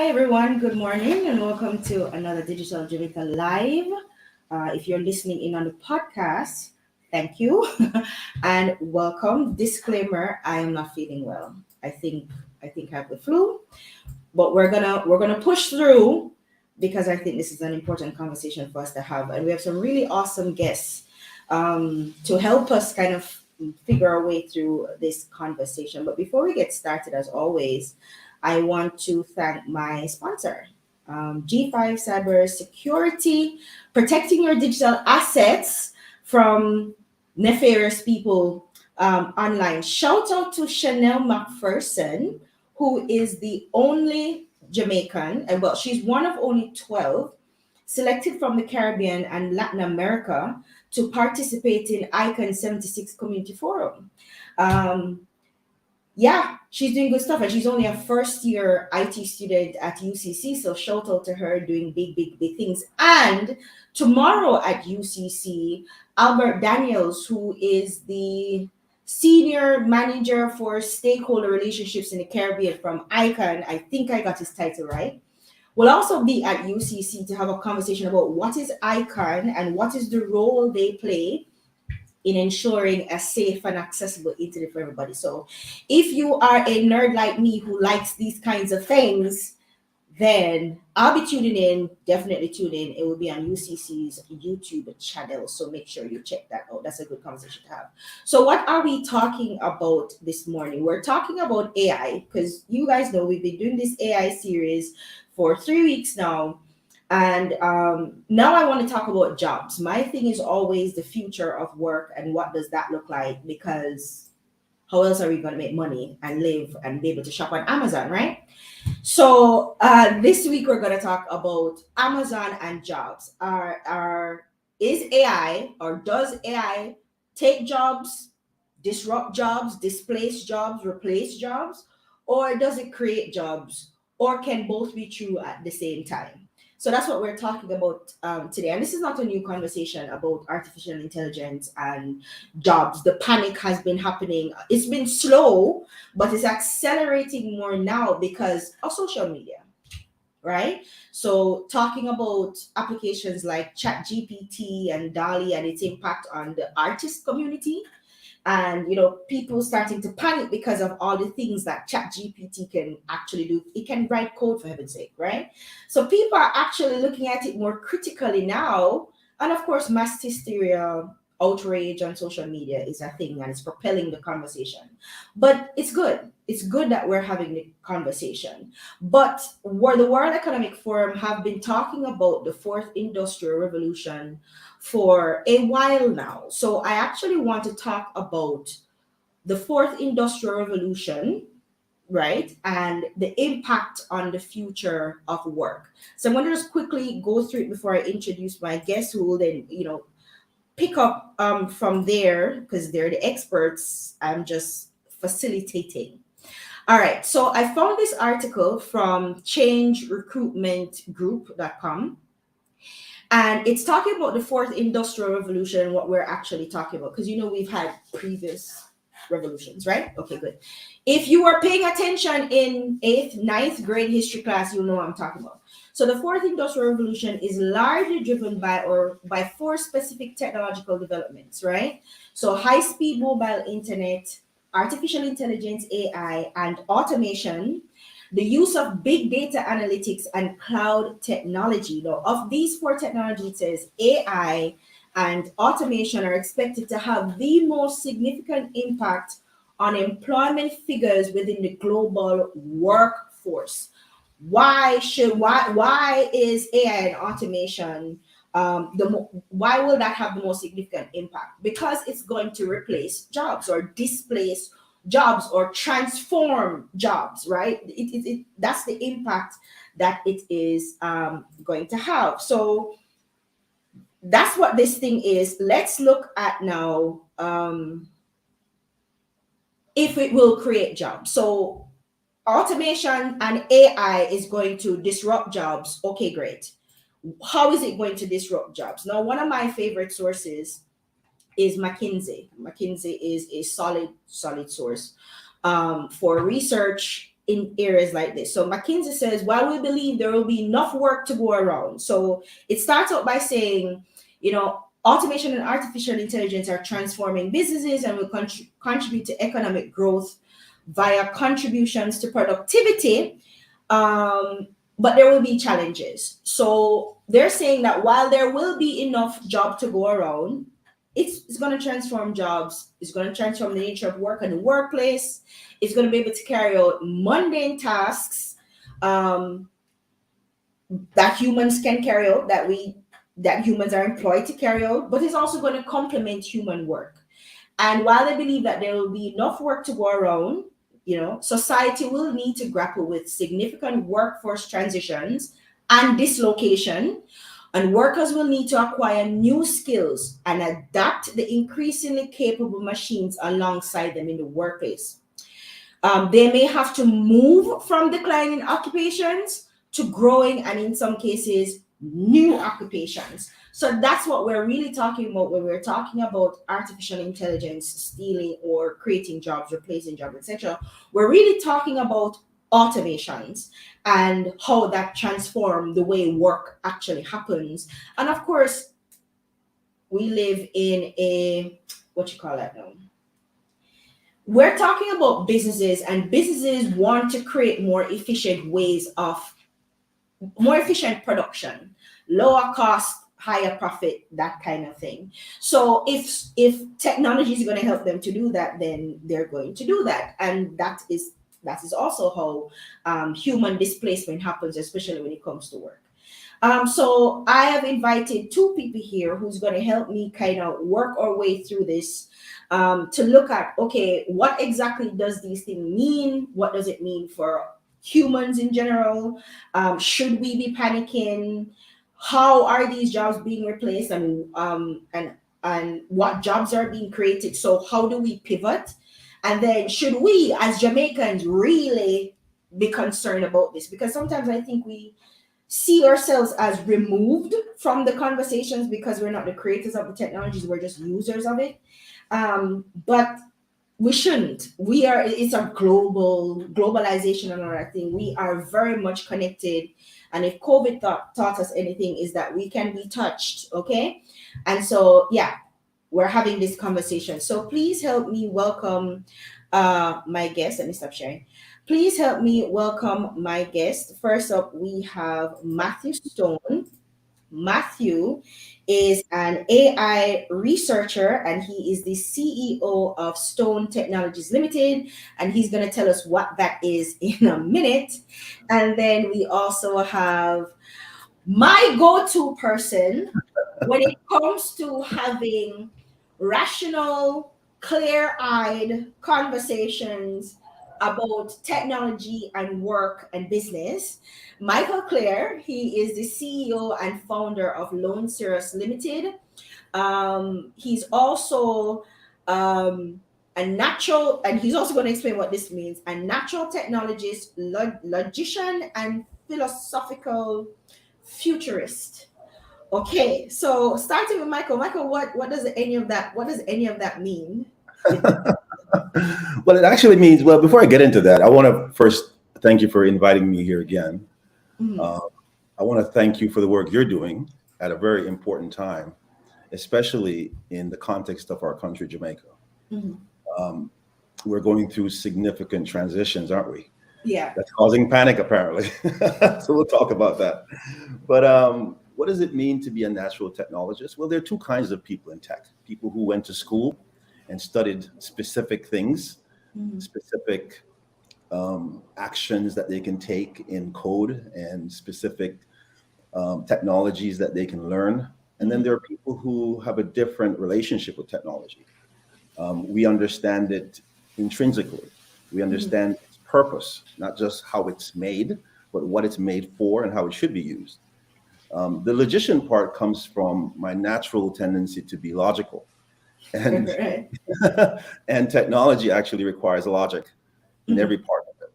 everyone. Good morning and welcome to another Digital Jamaica Live. If you're listening in on the podcast, thank you and welcome. Disclaimer: I am not feeling well. I think I have the flu, but we're gonna push through because I think this is an important conversation for us to have, and we have some really awesome guests to help us kind of figure our way through this conversation. But before we get started, as always, I want to thank my sponsor, G5 Cyber Security, protecting your digital assets from nefarious people online. Shout out to Chanel McPherson, who is the only Jamaican, and well, she's one of only 12 selected from the Caribbean and Latin America to participate in ICANN 76 Community Forum. Um, yeah, she's doing good stuff, and she's only a first year IT student at UCC. So shout out to her doing big, big, big things. And tomorrow at UCC, Albert Daniels, who is the senior manager for stakeholder relationships in the Caribbean from ICANN, I think I got his title right, will also be at UCC to have a conversation about what is ICANN and what is the role they play in ensuring a safe and accessible internet for everybody. So if you are a nerd like me who likes these kinds of things, then I'll be tuning in. Definitely tune in. It will be on UCC's YouTube channel. So make sure you check that out. That's a good conversation to have. So what are we talking about this morning? We're talking about AI because you guys know we've been doing this AI series for 3 weeks now. And now I want to talk about jobs. My thing is always the future of work and what does that look like, because how else are we going to make money and live and be able to shop on Amazon, right? So this week we're going to talk about Amazon and jobs. Is AI, or does AI take jobs, disrupt jobs, displace jobs, replace jobs, or does it create jobs, or can both be true at the same time? So that's what we're talking about today. And this is not a new conversation about artificial intelligence and jobs. The panic has been happening. It's been slow, but it's accelerating more now because of social media, right? So talking about applications like ChatGPT and DALI and its impact on the artist community, and people starting to panic because of all the things that ChatGPT can actually do. It can write code, for heaven's sake, right? So people are actually looking at it more critically now. And of course, mass hysteria, outrage on social media is a thing, and it's propelling the conversation. But it's good that we're having the conversation. But where the World Economic Forum have been talking about the fourth industrial revolution for a while now. So I actually want to talk about the fourth industrial revolution, right? And the impact on the future of work. So I'm going to just quickly go through it before I introduce my guests, who will then, pick up from there because they're the experts. I'm just facilitating. All right. So I found this article from changerecruitmentgroup.com, and it's talking about the fourth industrial revolution and what we're actually talking about. Because we've had previous revolutions, right? Okay, good. If you were paying attention in 8th, 9th grade history class, you'll know what I'm talking about. So the fourth industrial revolution is largely driven by four specific technological developments, right? So high-speed mobile internet, artificial intelligence, AI, and automation, the use of big data analytics and cloud technology. Now, of these four technologies, it says AI and automation are expected to have the most significant impact on employment figures within the global workforce. Why is AI and automation why will that have the most significant impact? Because it's going to replace jobs or displace jobs or transform jobs, right? That's the impact that it is going to have. So that's what this thing is. Let's look at now if it will create jobs. So automation and AI is going to disrupt jobs. Okay, great. How is it going to disrupt jobs? Now, one of my favorite sources is McKinsey. McKinsey is a solid source for research in areas like this. So McKinsey says, while we believe there will be enough work to go around, so it starts out by saying, automation and artificial intelligence are transforming businesses and will contribute to economic growth via contributions to productivity. But there will be challenges. So they're saying that while there will be enough job to go around, it's going to transform jobs. It's going to transform the nature of work in the workplace. It's going to be able to carry out mundane tasks that humans can carry out, that humans are employed to carry out, but it's also going to complement human work. And while they believe that there will be enough work to go around, society will need to grapple with significant workforce transitions and dislocation, and workers will need to acquire new skills and adapt the increasingly capable machines alongside them in the workplace. They may have to move from declining occupations to growing and, in some cases, new occupations. So that's what we're really talking about when we're talking about artificial intelligence stealing or creating jobs, replacing jobs, etc. We're really talking about automations and how that transform the way work actually happens. And of course, we live in a, what you call that now? We're talking about businesses, and businesses want to create more efficient production, lower cost, higher profit, that kind of thing. So if technology is going to help them to do that, then they're going to do that. And that is also how human displacement happens, especially when it comes to work. So I have invited two people here who's going to help me kind of work our way through this, to look at, okay, what exactly does these things mean? What does it mean for humans in general? Should we be panicking? How are these jobs being replaced, and what jobs are being created? So how do we pivot? And then should we, as Jamaicans, really be concerned about this? Because sometimes I think we see ourselves as removed from the conversations because we're not the creators of the technologies, we're just users of it. But we shouldn't. It's a globalization and all that thing. We are very much connected. And if COVID taught us anything, is that we can be touched. Okay. And so, yeah, we're having this conversation. So please help me welcome my guest. Let me stop sharing. Please help me welcome my guest. First up, we have Matthew Stone. Matthew is an AI researcher, and he is the CEO of Stone Technologies Limited, and he's going to tell us what that is in a minute. And then we also have my go-to person when it comes to having rational, clear-eyed conversations about technology and work and business. Michael Clare, he is the CEO and founder of Cirrus Limited. He's also a natural, and he's also going to explain what this means, a natural technologist, logician, and philosophical futurist. Okay, so starting with Michael. Michael, what does any of that mean? Well, it actually means, well, before I get into that, I want to first thank you for inviting me here again. I want to thank you for the work you're doing at a very important time, especially in the context of our country, Jamaica. We're going through significant transitions, aren't we? Yeah. That's causing panic, apparently. So we'll talk about that. But what does it mean to be a natural technologist? Well, there are two kinds of people in tech. People who went to school and studied specific things, specific actions that they can take in code, and specific technologies that they can learn. And then there are people who have a different relationship with technology. We understand it intrinsically. We understand its purpose, not just how it's made, but what it's made for and how it should be used. The logician part comes from my natural tendency to be logical. And and technology actually requires logic in every part of it.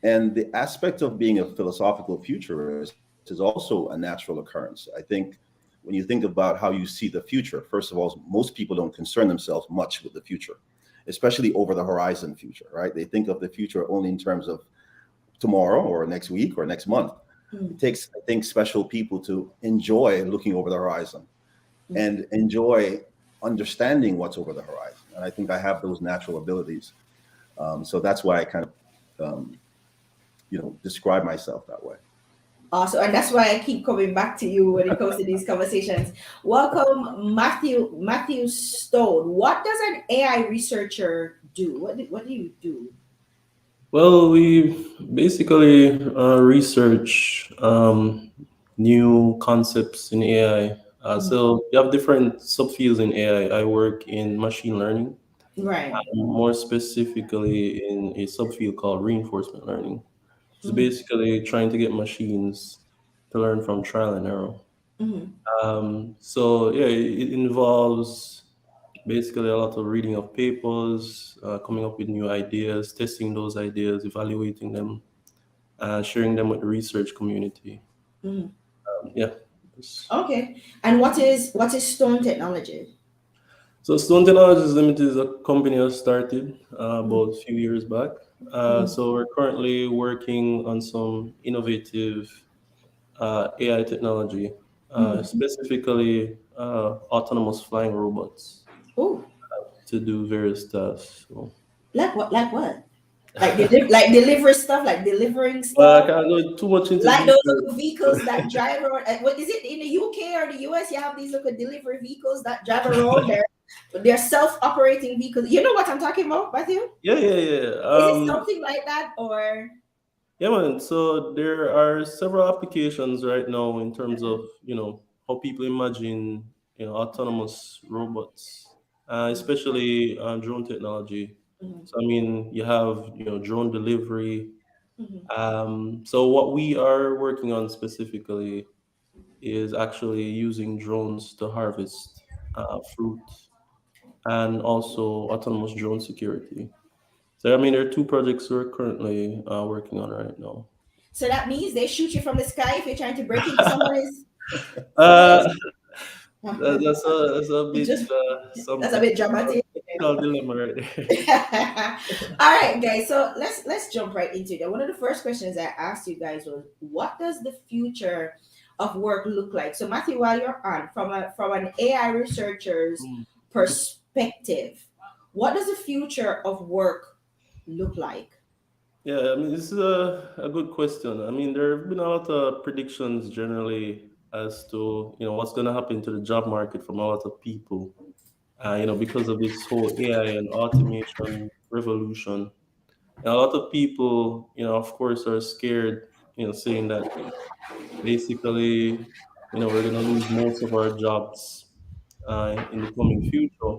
And the aspect of being a philosophical futurist is also a natural occurrence. I think when you think about how you see the future, first of all, most people don't concern themselves much with the future, especially over the horizon future, right? They think of the future only in terms of tomorrow or next week or next month. Mm, It takes, I think, special people to enjoy looking over the horizon mm. and enjoy understanding what's over the horizon. And I think I have those natural abilities. So that's why I kind of, describe myself that way. Awesome. And that's why I keep coming back to you when it comes to these conversations. Welcome, Matthew Stone. What does an AI researcher do? What do you do? Well, we basically research new concepts in AI. Mhm. So you have different subfields in AI. I work in machine learning, Right. more specifically in a subfield called reinforcement learning. It's Mhm. basically trying to get machines to learn from trial and error. Mhm. So yeah, it involves basically a lot of reading of papers, coming up with new ideas, testing those ideas, evaluating them, sharing them with the research community. Mhm. Yeah. It's- Okay. And what is Stone Technology? So Stone Technologies Limited is a company I started Mhm. about a few years back. Mhm. So we're currently working on some innovative AI technology, Mhm. specifically autonomous flying robots Oh, to do various tasks. So, like what? Like what? Like deliver stuff, like delivering well, I stuff, can't go too much into like those detail. little vehicles that drive around. What is it in the UK or the US? You have these little delivery vehicles that drive around. They're self-operating vehicles. You know what I'm talking about, Matthew? Yeah, yeah, yeah. Is it something like that or? Yeah, man. So there are several applications right now in terms of how people imagine autonomous robots, especially drone technology. Mhm. So I mean, you have drone delivery. Mhm. So what we are working on specifically is actually using drones to harvest fruit and also autonomous drone security. So I mean, there are two projects we're currently working on right now. So that means they shoot you from the sky if you're trying to break into somebody's. Uh, that's a It bit just that's a something bit dramatic. ethical dilemma right there. All right, guys. So let's jump right into it. One of the first questions I asked you guys was, "What does the future of work look like?" So, Matthew, while you're on, from an AI researcher's Mm. perspective, what does the future of work look like? Yeah, I mean, this is a good question. I mean, there have been a lot of predictions generally as to what's going to happen to the job market from a lot of people. Because of this whole AI and automation revolution, and a lot of people, of course, are scared. Saying that basically, we're going to lose most of our jobs in the coming future.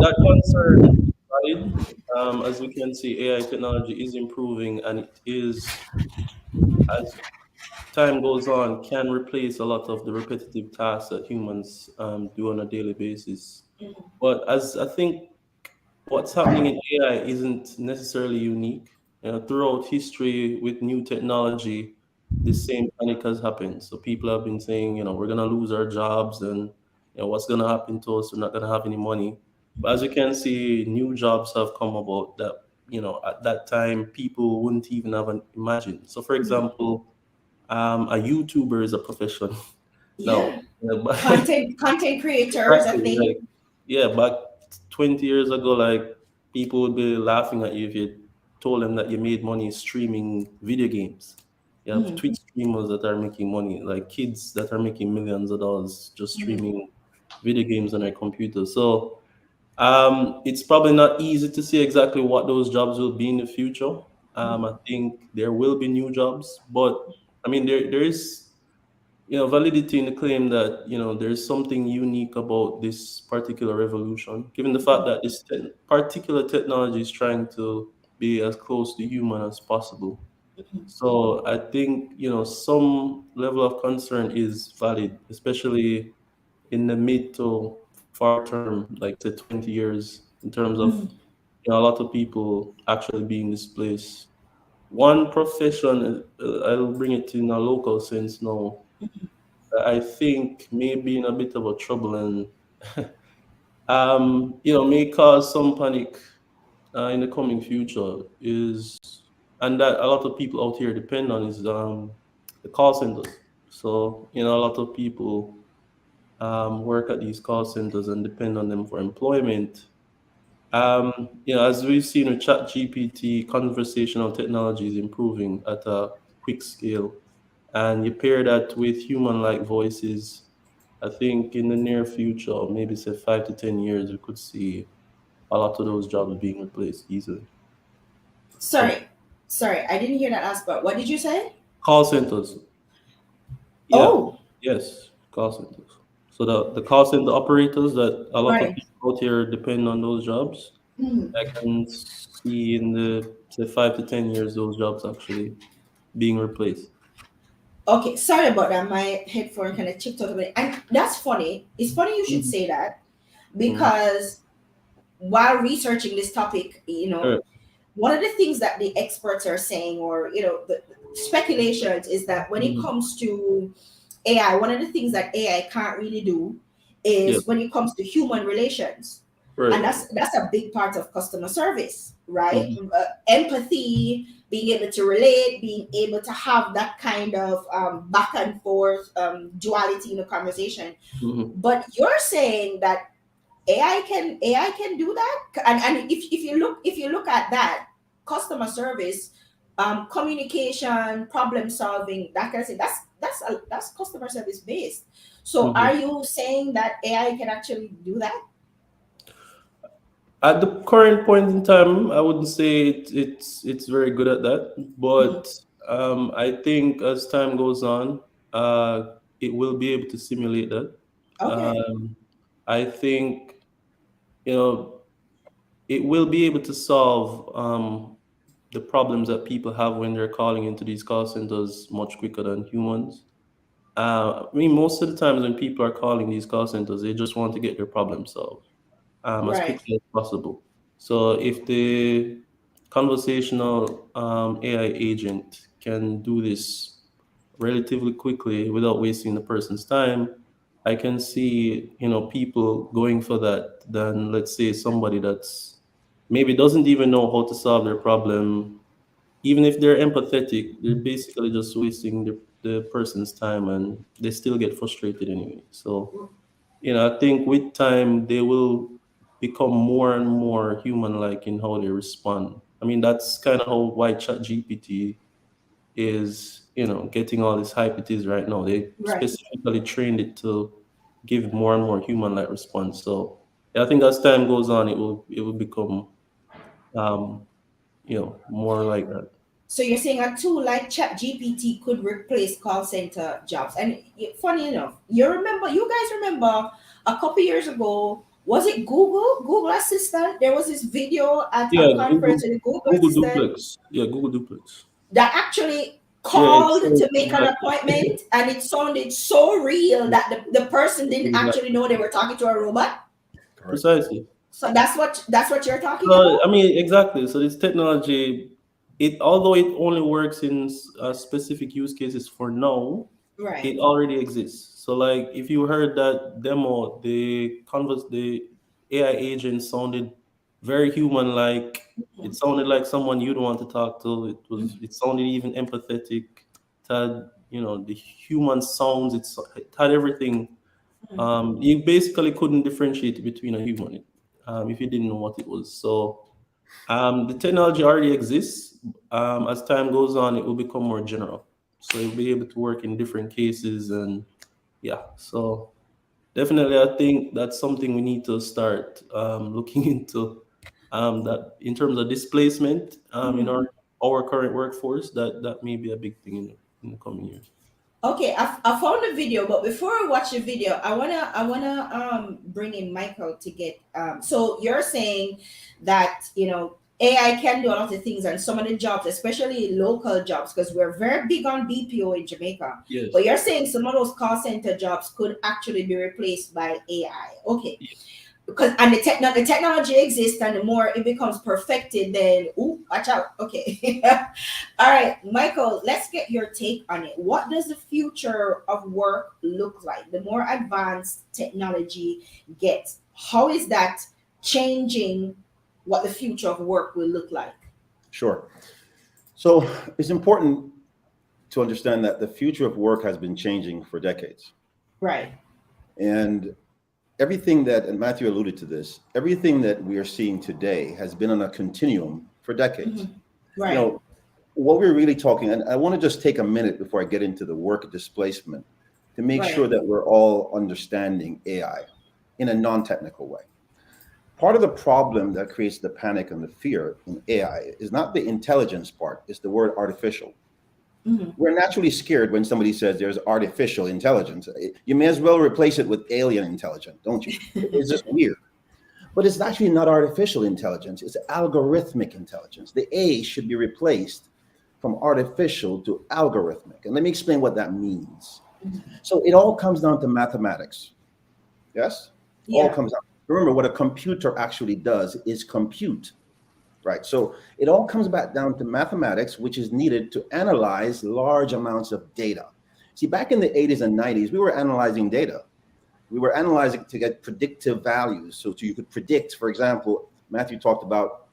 That concern is valid. As we can see, AI technology is improving, and it is, as time goes on, can replace a lot of the repetitive tasks that humans do on a daily basis. But as I think what's happening in AI isn't necessarily unique. Throughout history, with new technology, the same panic has happened. So people have been saying, we're gonna lose our jobs, and what's gonna happen to us? We're not gonna have any money. But as you can see, new jobs have come about that at that time people wouldn't even have imagined. So, for example, a YouTuber is a profession now. Yeah, But content creators, I exactly. think. Like, yeah, back 20 years ago, like people would be laughing at you if you told them that you made money streaming video games. You have Mhm. Twitch streamers that are making money, like kids that are making millions of dollars just Mhm. streaming video games on their computer. So it's probably not easy to see exactly what those jobs will be in the future. I think there will be new jobs, but I mean, there is validity in the claim that there's something unique about this particular revolution, given the fact that this particular technology is trying to be as close to human as possible. So I think some level of concern is valid, especially in the mid to far term, like say 20 years, in terms of Mhm. a lot of people actually being displaced. One profession, I'll bring it in a local sense now, I think may be in a bit of a trouble and may cause some panic in the coming future is and that a lot of people out here depend on is the call centers. So a lot of people work at these call centers and depend on them for employment. As we've seen with ChatGPT, conversational technology is improving at a quick scale, and you pair that with human-like voices. I think in the near future, maybe say 5 to 10 years, we could see a lot of those jobs being replaced easily. So Sorry, sorry, I didn't hear that last part. What did you say? call centers, yeah, Oh, yes, call centers. So the call center operators that a lot of right. people out here depend on those jobs. Mhm. I can see in the say 5 to 10 years those jobs actually being replaced. Okay, sorry about that. My headphone kind of chipped out of it. And that's funny. It's funny you should Mhm. say that Mhm. because while researching this topic, Right. one of the things that the experts are saying, or the speculations, is that when it Mhm. comes to AI, one of the things that AI can't really do Yeah. is when it comes to human relations, and Right. that's a big part of customer service, right? Mhm. Empathy, being able to relate, being able to have that kind of back and forth duality in the conversation. Mhm. But you're saying that AI can do that, and if you look at that customer service, communication, problem solving, that kind of thing, that's customer service based. So Mhm. are you saying that AI can actually do that? At the current point in time, I wouldn't say it's very good at that, Mhm. but I think as time goes on, it will be able to simulate that. Okay. Um, I think you know it will be able to solve the problems that people have when they're calling into these call centers much quicker than humans. I mean, most of the times when people are calling these call centers, they just want to get their problem solved as Right. quickly as possible. So if the conversational AI agent can do this relatively quickly without wasting the person's time, I can see people going for that than let's say somebody that's maybe doesn't even know how to solve their problem. Even if they're empathetic, they're basically just wasting the person's time and they still get frustrated anyway. So I think with time they will become more and more human-like in how they respond. I mean, that's kind of how why ChatGPT is, getting all this hype it is right now. They Right. specifically trained it to give more and more human-like response. So yeah, I think as time goes on, it will become, um, more like that. So you're saying a tool like ChatGPT could replace call center jobs. And funny enough, you guys remember a couple years ago, was it Google Assistant? There was this video at a Yeah, conference with the Google Google Assistant Duplex. Yeah, Google Duplex. that actually Yeah, called to make an exactly. appointment, and it sounded so real that the person didn't actually Exactly. know they were talking to a robot. Correct. Precisely. So that's what you're talking So, I about? mean, exactly. So this technology, although it only works in specific use cases for now, Right. it already exists. So, like, if you heard that demo, the AI agent sounded very human-like. It sounded like someone you'd want to talk to. It sounded even empathetic. It had, the human sounds. It had everything. You basically couldn't differentiate between a human if you didn't know what it was. So the technology already exists. As time goes on, it will become more general. So you'll be able to work in different cases, and yeah. So definitely, I think that's something we need to start looking into. That in terms of displacement in Mhm. our current workforce, that may be a big thing in the coming years. Okay, I found the video, but before I watch the video, I wanna bring in Michael to get so you're saying that AI can do a lot of things, and some of the jobs, especially local jobs, because we're very big on BPO in Jamaica. But Yes. you're saying some of those call center jobs could actually be replaced by AI. Okay, because and the technology exists, and the more it becomes perfected, then ooh, watch out. Okay. All right, Michael, let's get your take on it. What does the future of work look like? The more advanced technology gets, how is that changing what the future of work will look like? Sure. So it's important to understand that the future of work has been changing for decades. Right. And everything that, and Matthew alluded to this, everything that we are seeing today has been on a continuum for decades. Right. You know, what we're really talking, and I want to just take a minute before I get into the work displacement to make Right. sure that we're all understanding AI in a non-technical way. Part of the problem that creates the panic and the fear in AI is not the intelligence part, it's the word artificial. We're naturally scared when somebody says there's artificial intelligence. You may as well replace it with alien intelligence, don't you? It's just weird. But it's actually not artificial intelligence, it's algorithmic intelligence. The A should be replaced from artificial to algorithmic. And let me explain what that means. So it all comes down to mathematics. Yes? Yeah. All comes down. Remember, what a computer actually does is compute. Right. So it all comes back down to mathematics, which is needed to analyze large amounts of data. See, back in the 80s and 90s, we were analyzing data. We were analyzing to get predictive values. So you could predict, for example, Matthew talked about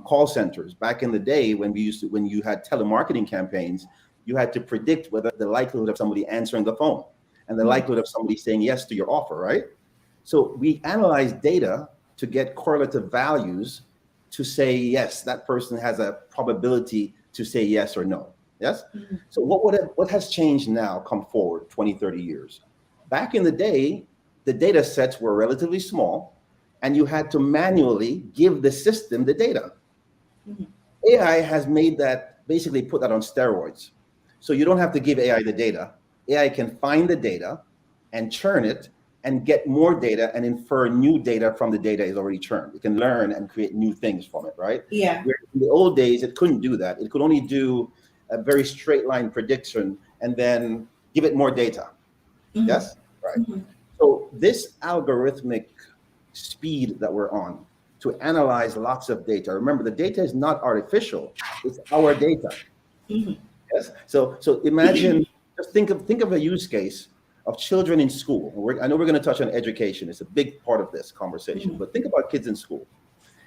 call centers. Back in the day when when you had telemarketing campaigns, you had to predict whether the likelihood of somebody answering the phone and the likelihood of somebody saying yes to your offer, right? So we analyzed data to get correlative values to say, yes, that person has a probability to say yes or no. Yes. So what has changed now come forward 20, 30 years? Back in the day, the data sets were relatively small and you had to manually give the system the data. AI has made that, basically put that on steroids. So you don't have to give AI the data. AI can find the data and churn it and get more data and infer new data from the data is already churned. It can learn and create new things from it, right? Yeah. Where in the old days, it couldn't do that. It could only do a very straight line prediction and then give it more data. Yes? Right. So this algorithmic speed that we're on to analyze lots of data. Remember, the data is not artificial, it's our data. Yes. So imagine, just think of a use case of children in school. I know we're going to touch on education. It's a big part of this conversation, but think about kids in school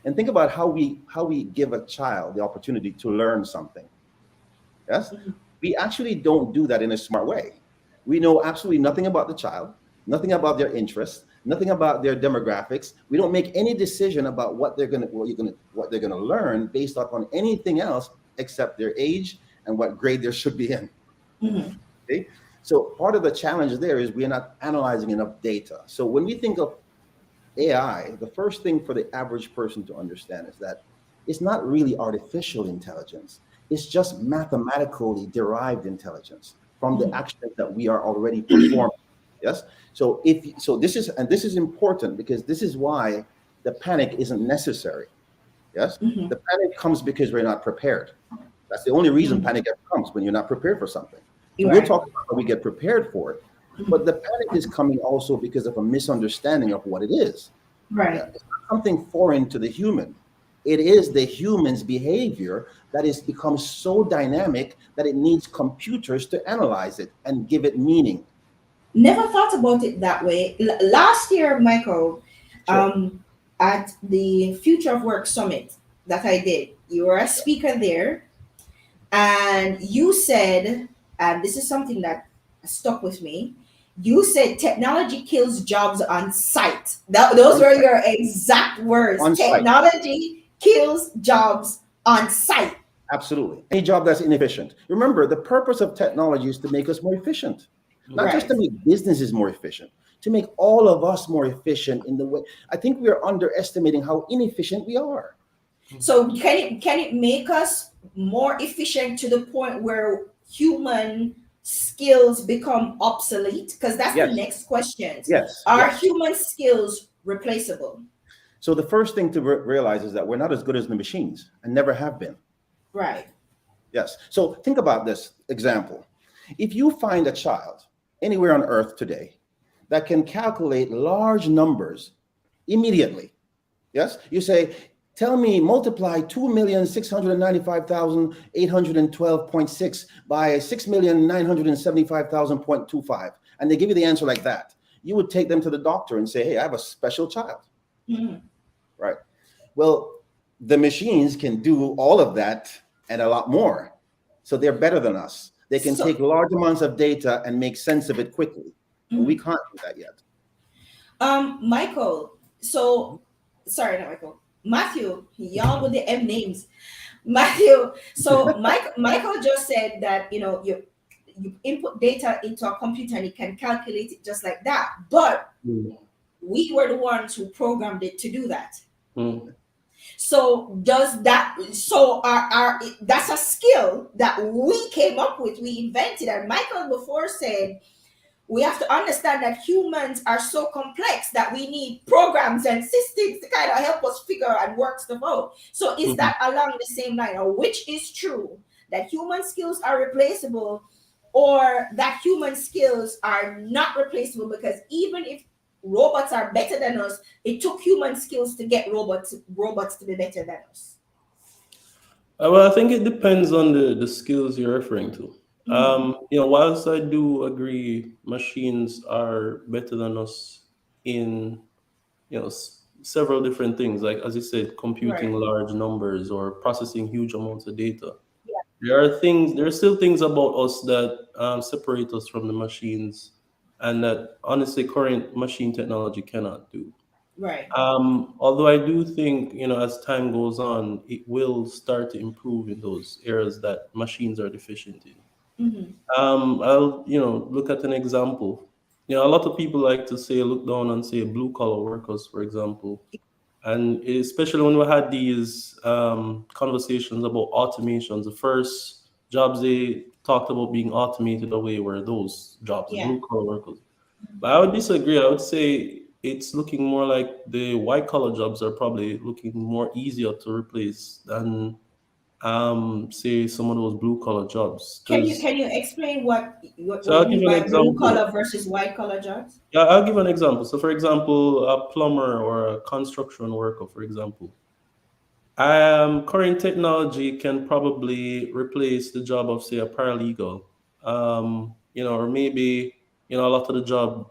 and think about how we give a child the opportunity to learn something. Yes. We actually don't do that in a smart way. We know absolutely nothing about the child, nothing about their interests, nothing about their demographics. We don't make any decision about what they're going to learn based upon anything else except their age and what grade they should be in. Okay? So part of the challenge there is we're not analyzing enough data. So when we think of AI, the first thing for the average person to understand is that it's not really artificial intelligence. It's just mathematically derived intelligence from the actions that we are already performing. Yes. So this is important because this is why the panic isn't necessary. Yes. The panic comes because we're not prepared. That's the only reason panic ever comes, when you're not prepared for something. So we'll talk about how we get prepared for it. But the panic is coming also because of a misunderstanding of what it is. Right. It's not something foreign to the human. It is the human's behavior that has become so dynamic that it needs computers to analyze it and give it meaning. Never thought about it that way. Last year, Michael, Sure. at the Future of Work Summit that I did, you were a speaker there, and you said, and this is something that stuck with me. You said technology kills jobs on site. Those were your exact words. On site. Technology kills jobs on site. Absolutely. Any job that's inefficient. Remember, the purpose of technology is to make us more efficient, not just to make businesses more efficient, to make all of us more efficient in the way. I think we are underestimating how inefficient we are. So can it make us more efficient to the point where human skills become obsolete? Because that's the next question. Yes. Are human skills replaceable? So the first thing to realize is that we're not as good as the machines and never have been. Right. Yes. So think about this example. If you find a child anywhere on earth today that can calculate large numbers immediately, yes, you say, tell me, multiply 2,695,812.6 by 6,975,000.25, and they give you the answer like that. You would take them to the doctor and say, hey, I have a special child. Right. Well, the machines can do all of that and a lot more. So they're better than us. They can So, take large amounts of data and make sense of it quickly. But we mhm. can't do that yet. Michael. So, sorry, not Michael. Matthew. Y'all with the M names. Matthew. So, Michael just said that you input data into a computer and it can calculate it just like that. But Mm. we were the ones who programmed it to do that. Mm. So does that, so our that's a skill that we came up with, we invented. And Michael before said we have to understand that humans are so complex that we need programs and systems to kind of help us figure and work stuff out. So is Mhm. that along the same line, or which is true, that human skills are replaceable, or that human skills are not replaceable? Because even if robots are better than us, it took human skills to get robots to be better than us. Well, I think it depends on the skills you're referring to. Mhm. Whilst I do agree machines are better than us in, several different things, like as you said, computing Right. large numbers or processing huge amounts of data. Yeah. There are still things about us that separate us from the machines, and that honestly current machine technology cannot do. Right. Although I do think, as time goes on, it will start to improve in those areas that machines are deficient in. Hmm. I'll, look at an example. A lot of people like to say, look down and say blue collar workers, for example. And especially when we had these conversations about automations, the first jobs they talked about being automated away were those jobs, the Yeah. blue collar workers. But I would disagree. I would say it's looking more like the white collar jobs are probably looking more easier to replace than say some of those blue collar jobs. Can you Because can you explain what so what I'll you give mean you an by blue example. collar versus white collar jobs? Yeah, I'll give an example. So for example, a plumber or a construction worker, for example. Current technology can probably replace the job of, say, a paralegal, or maybe, a lot of the job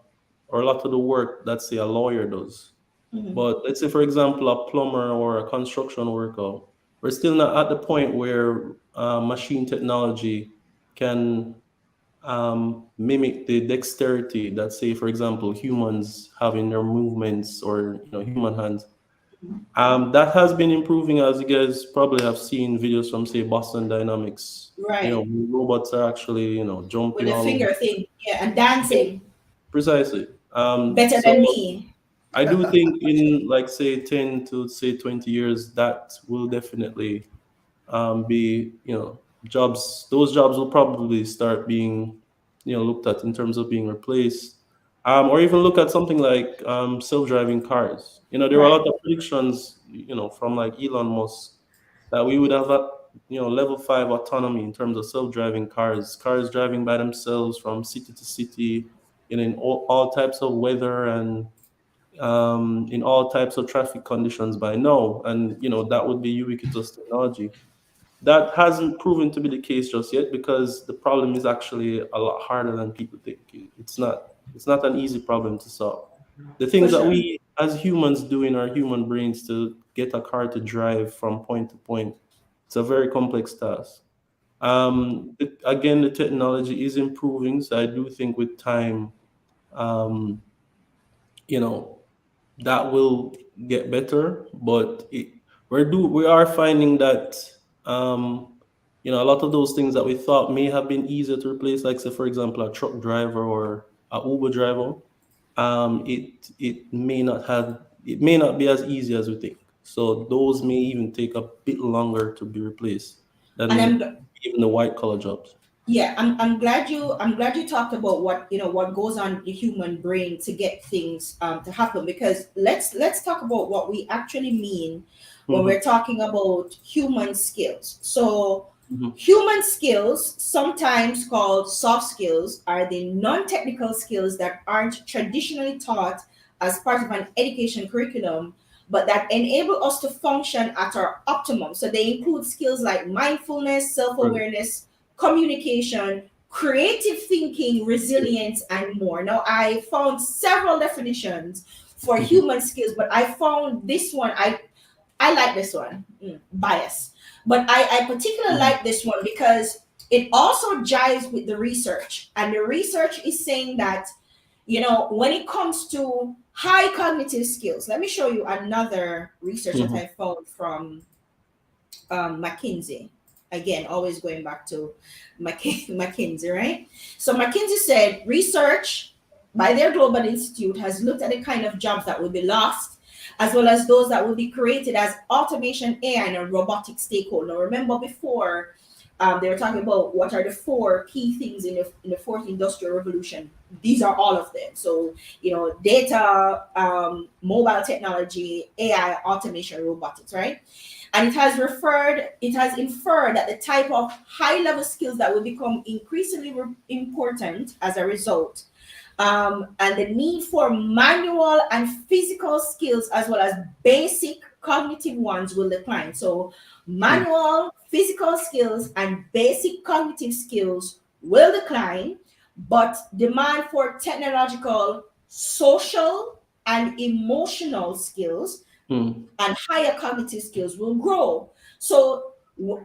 or a lot of the work that, say, a lawyer does. Hmm. But let's say, for example, a plumber or a construction worker, we're still not at the point where machine technology can mimic the dexterity that, say, for example, humans have in their movements or, human hands. That has been improving, as you guys probably have seen videos from, say, Boston Dynamics. Right. Robots are actually, With jumping the all over. finger thing. Yeah, and Yeah, dancing precisely. better So than me. I do think in, like, say, 10 to, say, 20 years, that will definitely be, jobs, those jobs will probably start being, looked at in terms of being replaced. Or even look at something like self-driving cars. There were a lot Right. of predictions, from like Elon Musk that we would have a, level 5 autonomy in terms of self-driving cars driving by themselves from city to city, in all types of weather and in all types of traffic conditions by now. And, that would be ubiquitous technology. That hasn't proven to be the case just yet because the problem is actually a lot harder than people think. It's not an easy problem to solve. The For things that sure. we as humans do in our human brains to get a car to drive from point to point, it's a very complex task. Again, the technology is improving, so I do think with time, um, you know, that will get better. But we are finding that a lot of those things that we thought may have been easier to replace, like, say, for example, a truck driver or a Uber driver, it may not be as easy as we think. So those may even take a bit longer to be replaced And than even the white collar jobs. yeah, I'm glad you talked about what goes on the human brain to get things to happen, because let's talk about what we actually mean when Hmm. we're talking about human skills. So Hmm. human skills, sometimes called soft skills, are the non-technical skills that aren't traditionally taught as part of an education curriculum, but that enable us to function at our optimum. So they include skills like mindfulness, Right. self-awareness, communication, creative thinking, resilience, and more. Now, I found several definitions for Hmm. human skills, but I found this one. I like this one. Bias. But I particularly like this one because it also jives with the research. And the research is saying that, when it comes to high cognitive skills, let me show you another research that Mhm. I found from McKinsey. Again, always going back to McKinsey, right? So McKinsey said research by their global institute has looked at the kind of jobs that will be lost, as well as those that will be created as automation, AI, and robotic stakeholder. Now, remember before they were talking about what are the four key things in the fourth industrial revolution. These are all of them. So data, mobile technology, AI, automation, robotics, right? And it has inferred that the type of high level skills that will become increasingly important as a result, and the need for manual and physical skills as well as basic cognitive ones will decline. So Mm. manual physical skills and basic cognitive skills will decline, but demand for technological, social, and emotional skills Mm. and higher cognitive skills will grow. So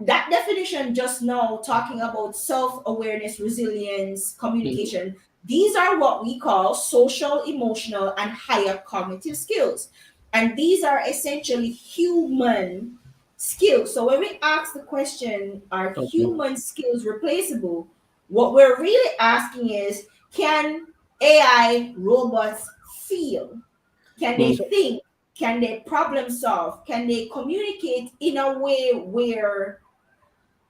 that definition just now talking about self-awareness, resilience, Mm. communication, these are what we call social, emotional, and higher cognitive skills. And these are essentially human skills. So when we ask the question, are Okay. human skills replaceable? What we're really asking is, can AI robots feel? Can they Mm. think? Can they problem solve? Can they communicate in a way where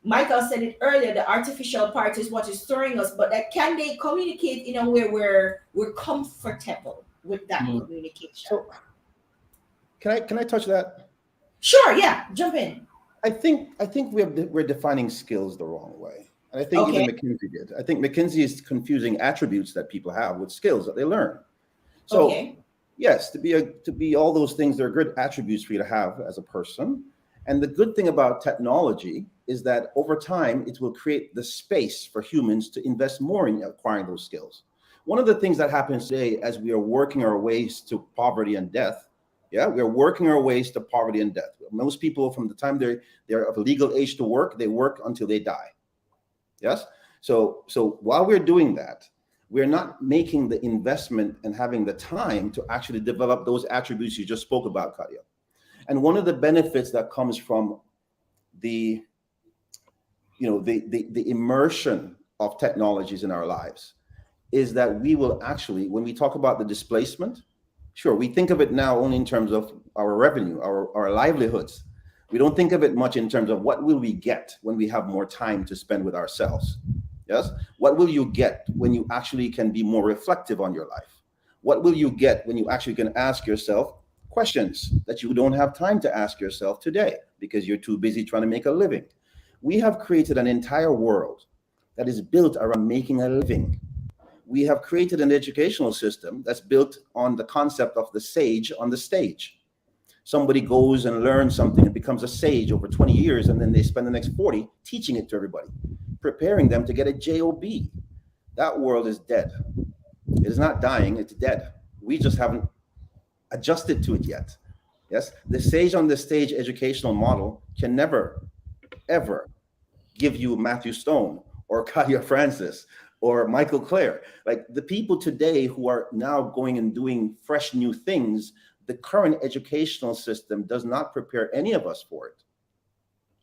Michael said it earlier, the artificial part is what is throwing us, but that can they communicate in a way where we're comfortable with that Mm. communication? So can I touch that? Sure, yeah, jump in. I think we're defining skills the wrong way, and I think even Okay, McKinsey did. I think McKinsey is confusing attributes that people have with skills that they learn. So okay. yes, to be all those things, they're good attributes for you to have as a person. And the good thing about technology is that over time, it will create the space for humans to invest more in acquiring those skills. One of the things that happens today as we are working our ways to poverty and death, yeah, we are working our ways to poverty and death. Most people, from the time they're of legal age to work, they work until they die. Yes. So while we're doing that, we're not making the investment and having the time to actually develop those attributes you just spoke about, Kadia. And one of the benefits that comes from the the immersion of technologies in our lives is that we will actually, when we talk about the displacement, sure, we think of it now only in terms of our revenue, our livelihoods. We don't think of it much in terms of what will we get when we have more time to spend with ourselves. Yes? What will you get when you actually can be more reflective on your life? What will you get when you actually can ask yourself questions that you don't have time to ask yourself today because you're too busy trying to make a living? We have created an entire world that is built around making a living. We have created an educational system that's built on the concept of the sage on the stage. Somebody goes and learns something and becomes a sage over 20 years, and then they spend the next 40 teaching it to everybody, preparing them to get a job. That world is dead. It is not dying, it's dead. We just haven't adjusted to it yet. Yes, the sage on the stage educational model can never, ever give you Matthew Stone or Kadia Francis or Michael Clare. Like the people today who are now going and doing fresh new things, the current educational system does not prepare any of us for it.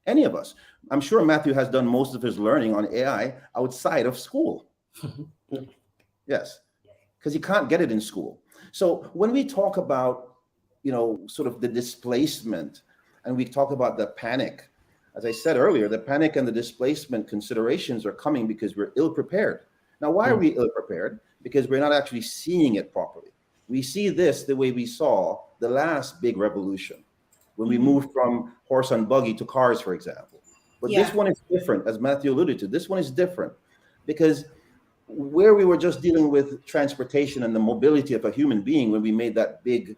Any of us. I'm sure Matthew has done most of his learning on AI outside of school. Yes, because you can't get it in school. So when we talk about, sort of the displacement, and we talk about the panic, as I said earlier, the panic and the displacement considerations are coming because we're ill prepared. Now, why are Mm. we ill prepared? Because we're not actually seeing it properly. We see this the way we saw the last big revolution when we Mhm. moved from horse and buggy to cars, for example. But this Yeah. one is different, as Matthew alluded to. This one is different because where we were just dealing with transportation and the mobility of a human being when we made that big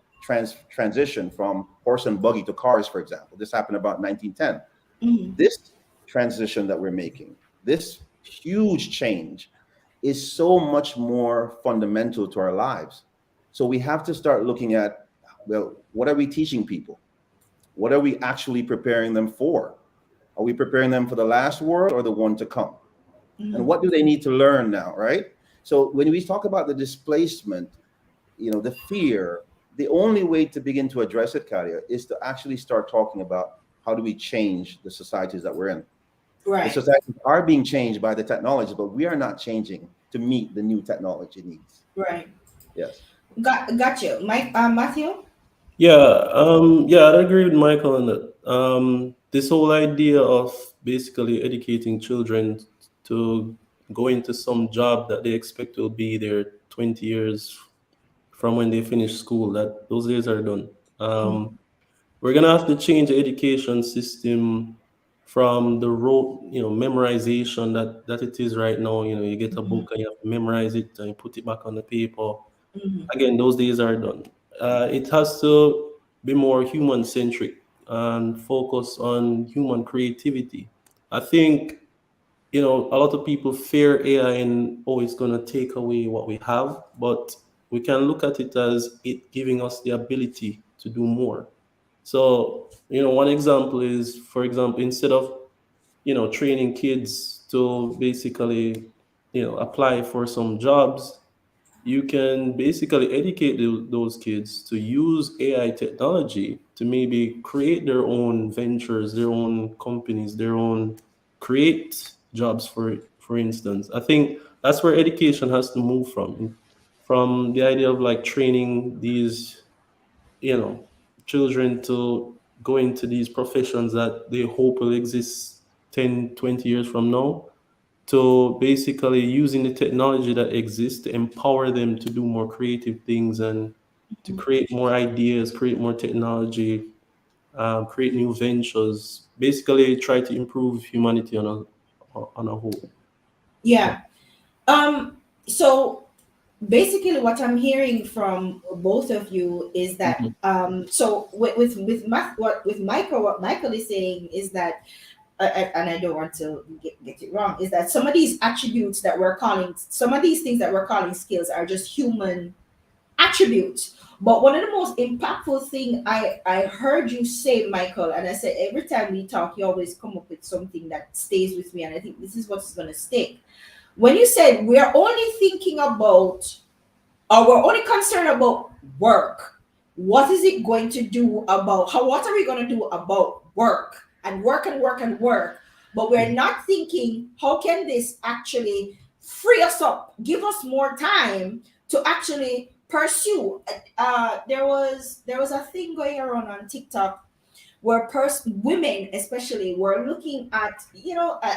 transition from horse and buggy to cars, for example. This happened about 1910. Mhm. This transition that we're making, this huge change, is so much more fundamental to our lives. So we have to start looking at, well, what are we teaching people? What are we actually preparing them for? Are we preparing them for the last world or the one to come? And Mhm. what do they need to learn now, right? So when we talk about the displacement, the fear, the only way to begin to address it, Kadia, is to actually start talking about how do we change the societies that we're in. The Right, societies are being changed by the technology, but we are not changing to meet the new technology needs. right. Yes. Got you, Mike. Matthew. Yeah, I agree with Michael on that. This whole idea of basically educating children to go into some job that they expect will be there 20 years from when they finish school, that those days are done. Um, we're gonna have to change the education system from the rote, memorization that it is right now. You get a book and you have to memorize it and you put it back on the paper. Mhm. Again, those days are done. It has to be more human centric and focus on human creativity. I think, a lot of people fear AI and it's going to take away what we have, but we can look at it as it giving us the ability to do more. So, one example is, for example, instead of, training kids to basically, apply for some jobs, you can basically educate those kids to use AI technology to maybe create their own ventures, their own companies, their own create jobs for instance. I think that's where education has to move from the idea of like training these, you know, children to go into these professions that they hope will exist 10, 20 years from now, to basically using the technology that exists to empower them to do more creative things and to create more ideas, create more technology, create new ventures, basically try to improve humanity on a whole. Yeah. Yeah. Um. So basically, what I'm hearing from both of you is that Mhm. So with Michael, what Michael is saying is that, and I don't want to get it wrong, is that some of these attributes that we're calling, some of these things that we're calling skills are just human attributes. But one of the most impactful thing I heard you say, Michael, and I said every time we talk, you always come up with something that stays with me, and I think this is what's going to stick. When you said we're only thinking about, or we're only concerned about work, what is it going to do about how? What are we going to do about work and work and work and work? But we're not thinking how can this actually free us up, give us more time to actually pursue. There was a thing going around on TikTok where women especially were looking at,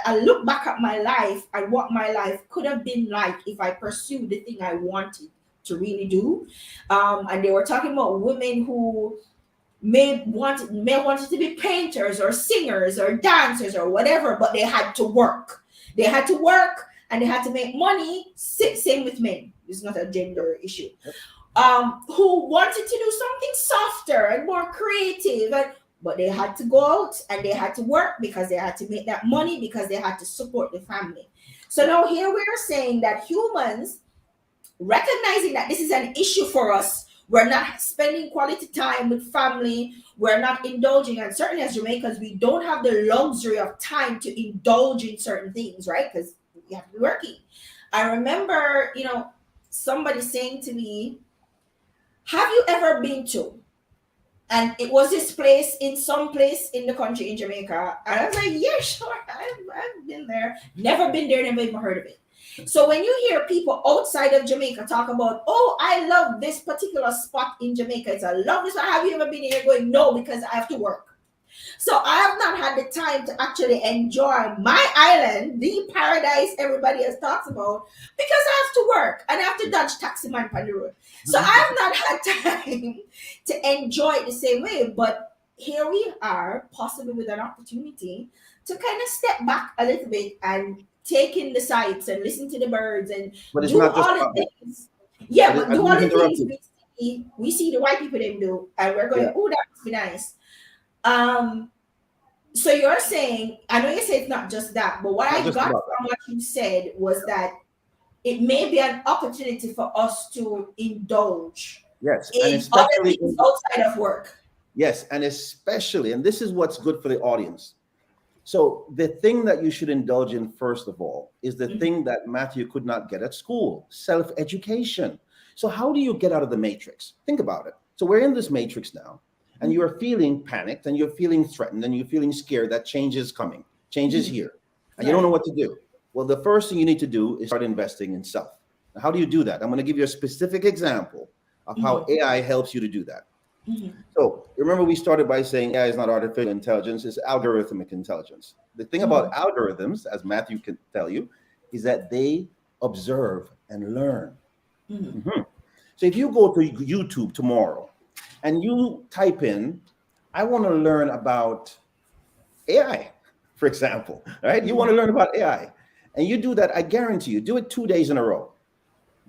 I look back at my life and what my life could have been like if I pursued the thing I wanted to really do. And they were talking about women who may wanted to be painters or singers or dancers or whatever, but they had to work. They had to work and they had to make money. Same with men. It's not a gender issue. Who wanted to do something softer and more creative, but they had to go out and they had to work because they had to make that money, because they had to support the family. So now here we are saying that humans, recognizing that this is an issue for us, we're not spending quality time with family, we're not indulging, and certainly as Jamaicans, we don't have the luxury of time to indulge in certain things, right? Because we have to be working. I remember, somebody saying to me, have you ever been to? And it was this place in some place in the country in Jamaica. And I was like, yeah, sure. I've been there. Never been there, never even heard of it. So when you hear people outside of Jamaica talk about, oh, I love this particular spot in Jamaica, it's a lovely spot. Have you ever been here? Going, no, because I have to work. So I have not had the time to actually enjoy my island, the paradise everybody else talks about, because I have to work and I have to dodge taxi man on the road. So I have not had time to enjoy it the same way. But here we are, possibly with an opportunity to kind of step back a little bit and take in the sights and listen to the birds and But it's do not just all the about that. things. Yeah, But but I do didn't all the interrupt things you. we see the white people them do, and we're going, Yeah, oh, that must be nice. Um, so you're saying, I know you say it's not just that, but what it's not I just got about that. from what you said was that it may be an opportunity for us to indulge Yes, and in other especially things outside of work. Yes, and especially, and this is what's good for the audience. So the thing that you should indulge in first of all is the Mhm. thing that Matthew could not get at school, self-education. So how do you get out of the matrix? Think about it. So we're in this matrix now, and you Mhm. are feeling panicked and you're feeling threatened and you're feeling scared that change is coming, change is Mhm. here, and you don't know Right. what to do. Well, the first thing you need to do is start investing in self. Now, how do you do that? I'm going to give you a specific example of how Mhm. AI helps you to do that. Mhm. So remember, we started by saying AI is not artificial intelligence; it's algorithmic intelligence. The thing about Mhm. algorithms, as Matthew can tell you, is that they observe and learn. Mhm. Mhm. So if you go to YouTube tomorrow and you type in, "I want to learn about AI," for example, right? You want to Mhm. learn about AI, and you do that. I guarantee you, do it 2 days in a row.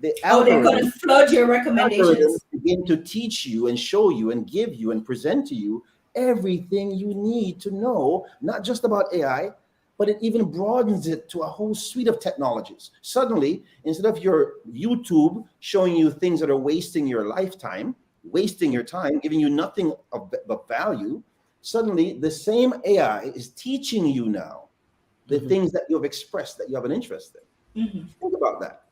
The Oh, they're gonna algorithm flood your algorithms recommendations. begin to teach you and show you and give you and present to you everything you need to know, not just about AI, but it even broadens it to a whole suite of technologies. Suddenly, instead of your YouTube showing you things that are wasting your lifetime, wasting your time, giving you nothing of value, suddenly the same AI is teaching you now the Mhm. things that you have expressed that you have an interest in. Mhm. Think about that.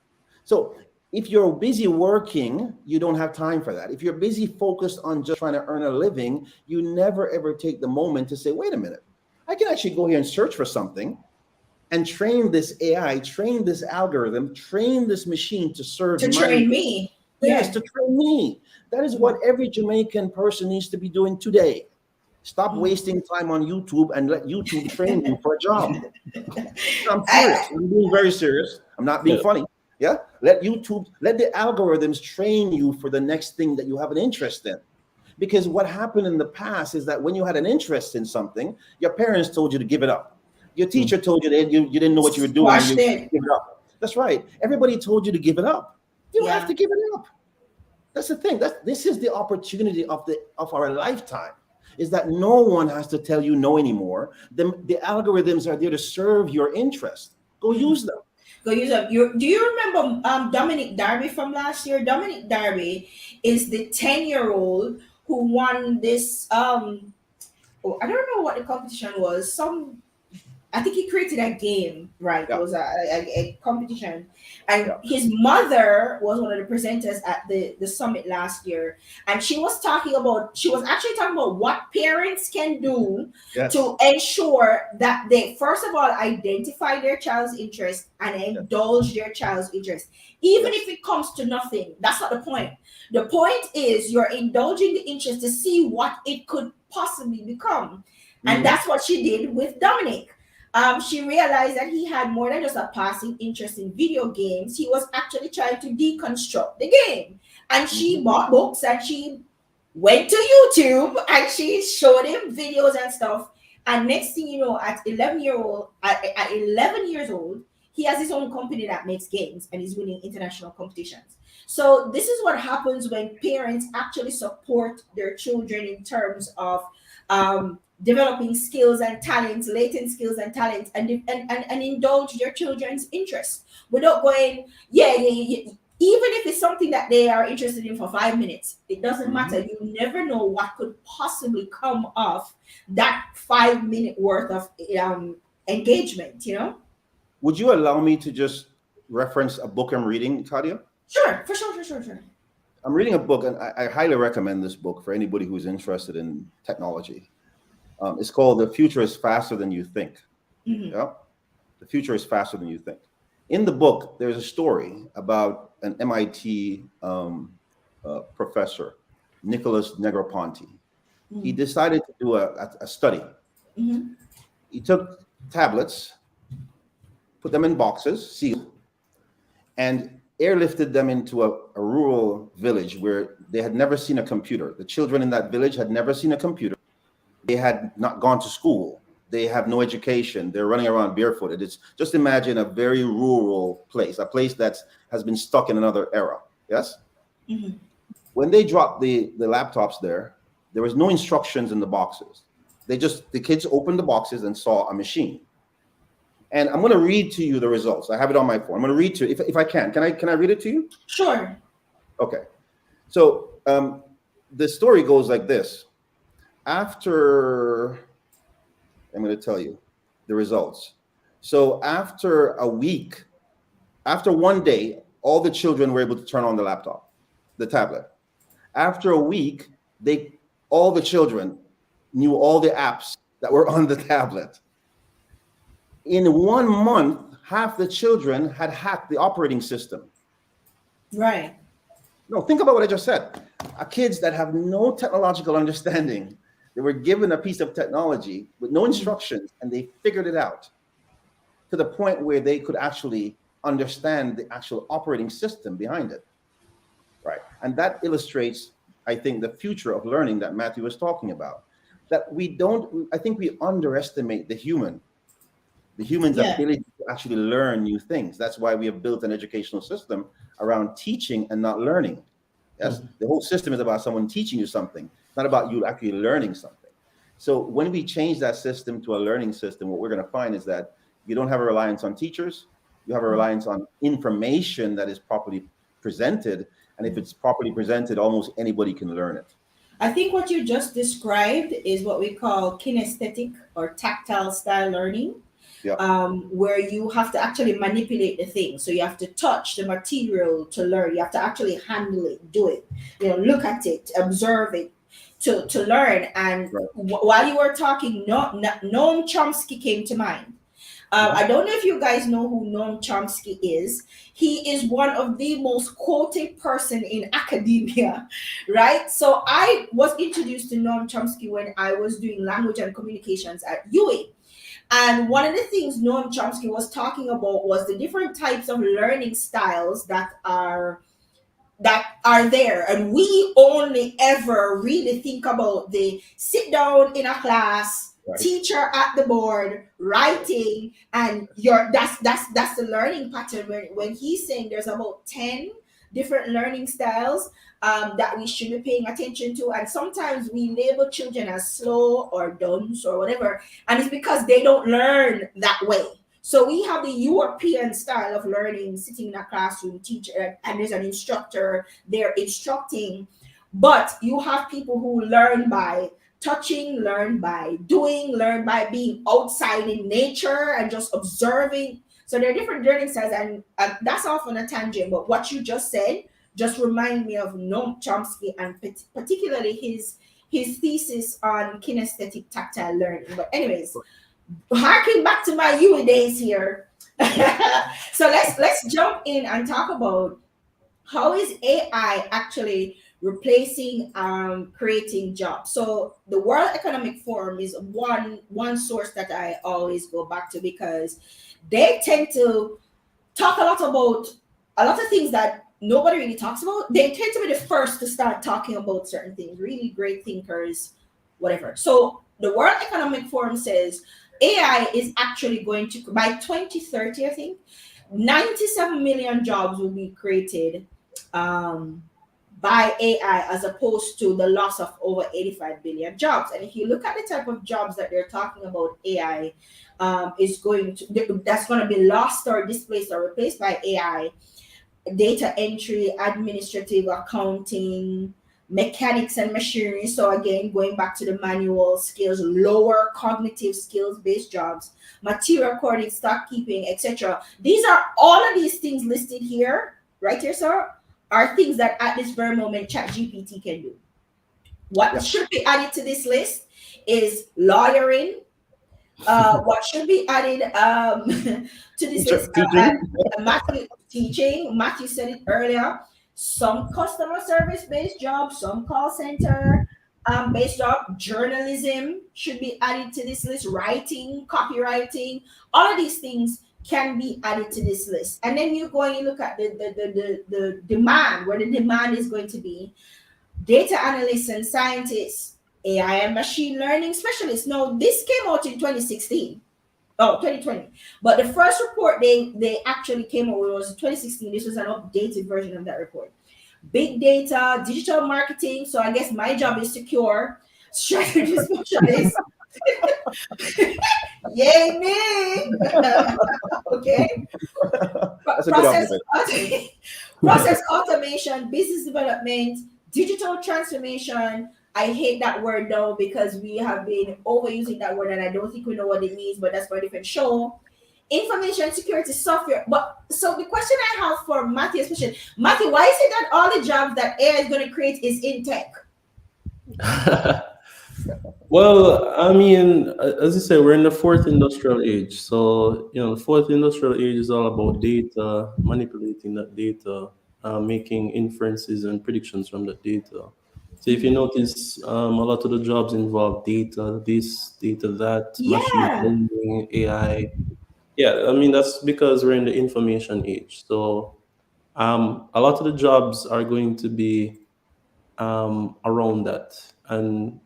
So if you're busy working, you don't have time for that. If you're busy focused on just trying to earn a living, you never ever take the moment to say, wait a minute, I can actually go here and search for something and train this AI, train this algorithm, train this machine to serve To my train needs. me. Yes, Yeah. to train me. That is what Mhm. every Jamaican person needs to be doing today. Stop Mhm. wasting time on YouTube and let YouTube train you for a job. I'm serious. I, I'm being very serious. I'm not being Yeah. funny. Yeah. Let YouTube, let the algorithms train you for the next thing that you have an interest in. Because what happened in the past is that when you had an interest in something, your parents told you to give it up. Your Mhm. teacher told you that you didn't know what you were doing and squashed you it. give it up. That's right. Everybody told you to give it up. You have Yeah. to give it up. That's the thing. This is the opportunity of our lifetime. Is that no one has to tell you no anymore. The algorithms are there to serve your interest. Go use Mhm. them. Go use up. Do you remember Dominic Darby from last year? Dominic Darby is the 10-year-old who won this oh, I don't know what the competition was. Some I think he created a game, right? It Yeah, was a competition. And yeah. his mother was one of the presenters at the summit last year. And she was actually talking about what parents can do Yes, to ensure that they, first of all, identify their child's interest and yes, indulge their child's interest. Even if yes. it comes to nothing, that's not the point. The point is you're indulging the interest to see what it could possibly become. And Hmm. that's what she did with Dominic. She realized that he had more than just a passing interest in video games. He was actually trying to deconstruct the game. And she Hmm. bought books and she went to YouTube and she showed him videos and stuff. And next thing you know, at 11 years old, he has his own company that makes games and is winning international competitions. So this is what happens when parents actually support their children in terms of developing skills and talents, latent skills and talents, and indulge their children's interests without going, yeah. Even if it's something that they are interested in for 5 minutes, it doesn't Hmm. matter. You never know what could possibly come off that 5 minute worth of engagement, you know? Would you allow me to just reference a book I'm reading, Tadia? Sure, for sure, for sure, sure. I'm reading a book, and I highly recommend this book for anybody who's interested in technology. It's called "The Future is Faster Than You Think." Hmm. Yeah, the future is faster than you think. In the book, there's a story about an MIT professor, Nicholas Negroponte. He Hmm. decided to do a study. Hmm. He took tablets, put them in boxes, sealed, and airlifted them into a rural village where they had never seen a computer. The children in that village had never seen a computer. They had not gone to school. They have no education. They're running around barefooted. It's just imagine a very rural place, a place that has been stuck in another era. Yes. Hmm. When they dropped the laptops there was no instructions in the boxes. The kids opened the boxes and saw a machine. And I'm going to read to you the results. I have it on my phone. I'm going to read to you if I can. Can I read it to you? Sure. Okay. So the story goes like this. After, I'm going to tell you the results. So after a week, after one day, all the children were able to turn on the laptop, the tablet. After a week, all the children knew all the apps that were on the tablet. In 1 month, half the children had hacked the operating system. Right. No, think about what I just said. Kids that have no technological understanding, they were given a piece of technology with no instructions, and they figured it out to the point where they could actually understand the actual operating system behind it. Right. And that illustrates, I think, the future of learning that Matthew was talking about. That I think we underestimate the human's Yeah. ability to actually learn new things. That's why we have built an educational system around teaching and not learning. Yes, the whole system is about someone teaching you something, not about you actually learning something. So when we change that system to a learning system, what we're going to find is that you don't have a reliance on teachers, you have a reliance on information that is properly presented. And if it's properly presented, almost anybody can learn it. I think what you just described is what we call kinesthetic or tactile style learning. Yeah. Where you have to actually manipulate the thing. So you have to touch the material to learn. You have to actually handle it, do it, look at it, observe it to learn. And Right. While you were talking, Noam Chomsky came to mind. I don't know if you guys know who Noam Chomsky is. He is one of the most quoted person in academia, right? So I was introduced to Noam Chomsky when I was doing language and communications at UA. And one of the things Noam Chomsky was talking about was the different types of learning styles that are there, and we only ever really think about the sit down in a class, Right. teacher at the board writing, and that's the learning pattern. When he's saying there's about 10 different learning styles that we should be paying attention to, and sometimes we label children as slow or dunce or whatever, and it's because they don't learn that way. So we have the European style of learning, sitting in a classroom, teacher, and there's an instructor, they're instructing. But you have people who learn by touching, learn by doing, learn by being outside in nature and just observing. So there are different learning styles, and that's often a tangent. But what you just said just remind me of Noam Chomsky, and particularly his thesis on kinesthetic tactile learning. But anyways, harking back to my UA days here. So let's jump in and talk about how is AI actually replacing creating jobs. So the World Economic Forum is one source that I always go back to, because they tend to talk a lot about a lot of things that nobody really talks about. They tend to be the first to start talking about certain things, really great thinkers, whatever. So the World Economic Forum says AI is actually going to, by 2030, I think, 97 million jobs will be created by AI, as opposed to the loss of over 85 billion jobs. And if you look at the type of jobs that they're talking about, AI that's going to be lost or displaced or replaced by AI: data entry, administrative, accounting, mechanics and machinery. So again, going back to the manual skills, lower cognitive skills based jobs, material coding, stock keeping, etc. These are all of these things listed here, right here, sir, are things that at this very moment ChatGPT can do. What should be added to this list is lawyering. What should be added to this list? Matthew, teaching. Matthew said it earlier. Some customer service based jobs, some call center based job, journalism should be added to this list. Writing, copywriting, all of these things can be added to this list. And then you go and you look at the demand, where the demand is going to be: data analysts and scientists, AI and machine learning specialists. Now, this came out in 2016. Oh, 2020. But the first report they actually came out with was 2016. This was an updated version of that report. Big data, digital marketing. So I guess my job is secure. Strategy specialist. Yay, me. Okay. Process automation, business development, digital transformation, I hate that word now because we have been overusing that word and I don't think we know what it means, but that's for a different show. Information security software. But so the question I have for Matthew, especially Matthew, why is it that all the jobs that AI is going to create is in tech? Well, I mean, as you say, we're in the fourth industrial age. So, the fourth industrial age is all about data, manipulating that data, making inferences and predictions from that data. So, if you notice, a lot of the jobs involve data, this, data, that, machine Yeah. learning, AI. Yeah, I mean, that's because we're in the information age. So, a lot of the jobs are going to be around that. And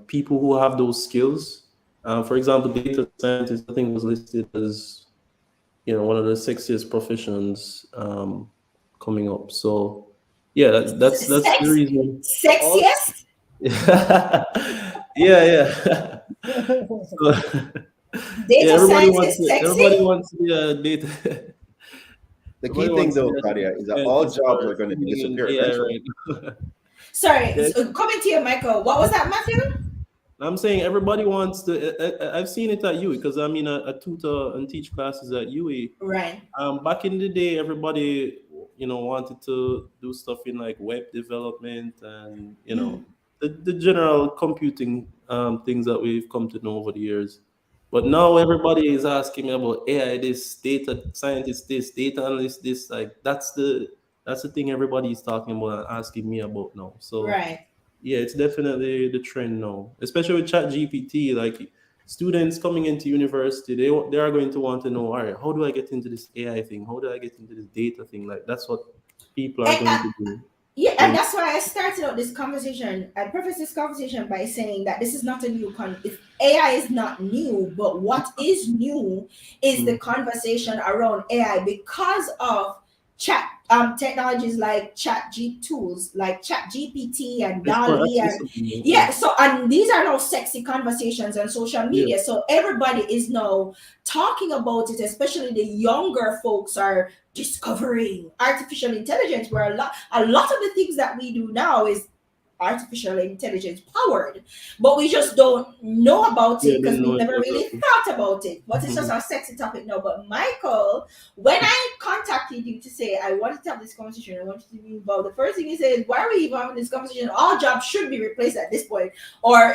people who have those skills, for example, data scientist, I think was listed as one of the sexiest professions coming up. So yeah, that's the Sex reason. Also, sexiest? Yeah. So, yeah, Data scientist everybody sexy? wants to be a data. the key Everybody thing wants to though, be a Claudia, data is that all scientist jobs or are going to something in disappear AI eventually. right now. Sorry, Yeah, coming to you, Michael. What was that, Matthew? I'm saying everybody wants to. I've seen it at UE because I mean, I tutor and teach classes at UE. Right. Back in the day, everybody, wanted to do stuff in like web development and the general computing things that we've come to know over the years. But now everybody is asking me about AI, this data scientist, this data analyst, this. Like that's the thing everybody is talking about and asking me about now. So Right. yeah, it's definitely the trend now, especially with Chat GPT. Like students coming into university, they are going to want to know, all right, how do I get into this AI thing? How do I get into this data thing? Like that's what people are And, going to do. yeah, and Going, that's why I started out this conversation. I prefaced this conversation by saying that this is not a new AI is not new, but what is new is the mm, conversation around AI because of chat technologies like chat G tools like chat GPT and it's more Dolly and accessible. Yeah, yeah, so and these are now sexy conversations on social yeah, media. So everybody is now talking about it, especially the younger folks are discovering artificial intelligence, where a lot of the things that we do now is artificial intelligence powered, but we just don't know about yeah. it because Didn't we've know it never was really thought about it. But it's just a. a sexy topic now. But Michael, when I contacted you to say I wanted to have this conversation, I wanted to be involved, the first thing you said is, why are we even having this conversation? All jobs should be replaced at this point, or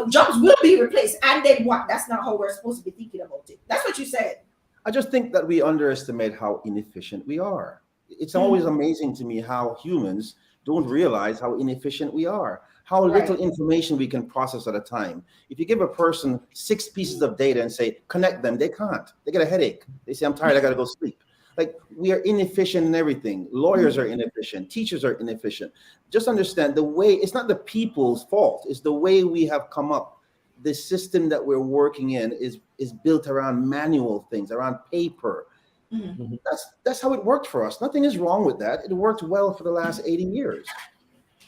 jobs will be replaced, and then what? That's not how we're supposed to be thinking about it. That's what you said. I just think that we underestimate how inefficient we are. It's always Mhm. amazing to me how humans don't realize how inefficient we are, how little Right. information we can process at a time. If you give a person 6 pieces of data and say, connect them, they can't. They get a headache. They say, I'm tired, I got to go sleep. Like, we are inefficient in everything. Lawyers are Mhm. inefficient, teachers are inefficient. Just understand the way, it's not the people's fault, it's the way we have come up. The system that we're working in is built around manual things, around paper. Mhm. Mhm. That's how it worked for us. Nothing is wrong with that. It worked well for the last 80 years.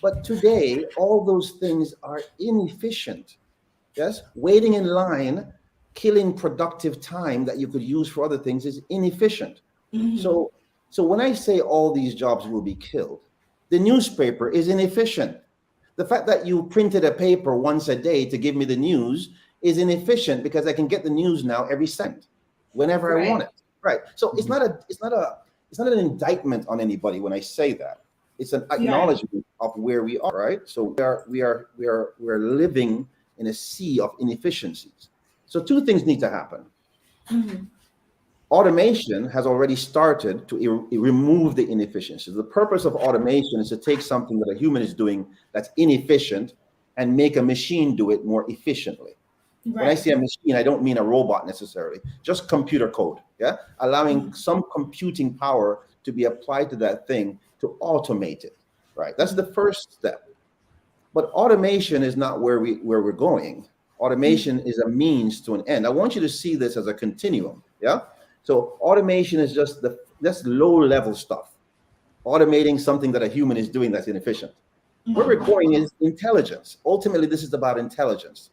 But today, all those things are inefficient. Yes, waiting in line, killing productive time that you could use for other things is inefficient. Mhm. So, so when I say all these jobs will be killed, the newspaper is inefficient. The fact that you printed a paper once a day to give me the news is inefficient because I can get the news now every second, whenever I want Right. it. Right. So it's Mhm. not a it's not a it's not an indictment on anybody when I say that. It's an Right. acknowledgement of where we are. Right. So we are living in a sea of inefficiencies. So two things need to happen. Mhm. Automation has already started to remove the inefficiencies. The purpose of automation is to take something that a human is doing that's inefficient and make a machine do it more efficiently. When I Right. say a machine, I don't mean a robot necessarily, just computer code, yeah? Allowing Mhm. some computing power to be applied to that thing to automate it, right? That's the Mhm. first step. But automation is not where we're going. Mhm. Automation is a means to an end. I want you to see this as a continuum. Yeah. So automation is just that's low level stuff. Automating something that a human is doing that's inefficient. Where we're Mhm. going is intelligence. Ultimately, this is about intelligence.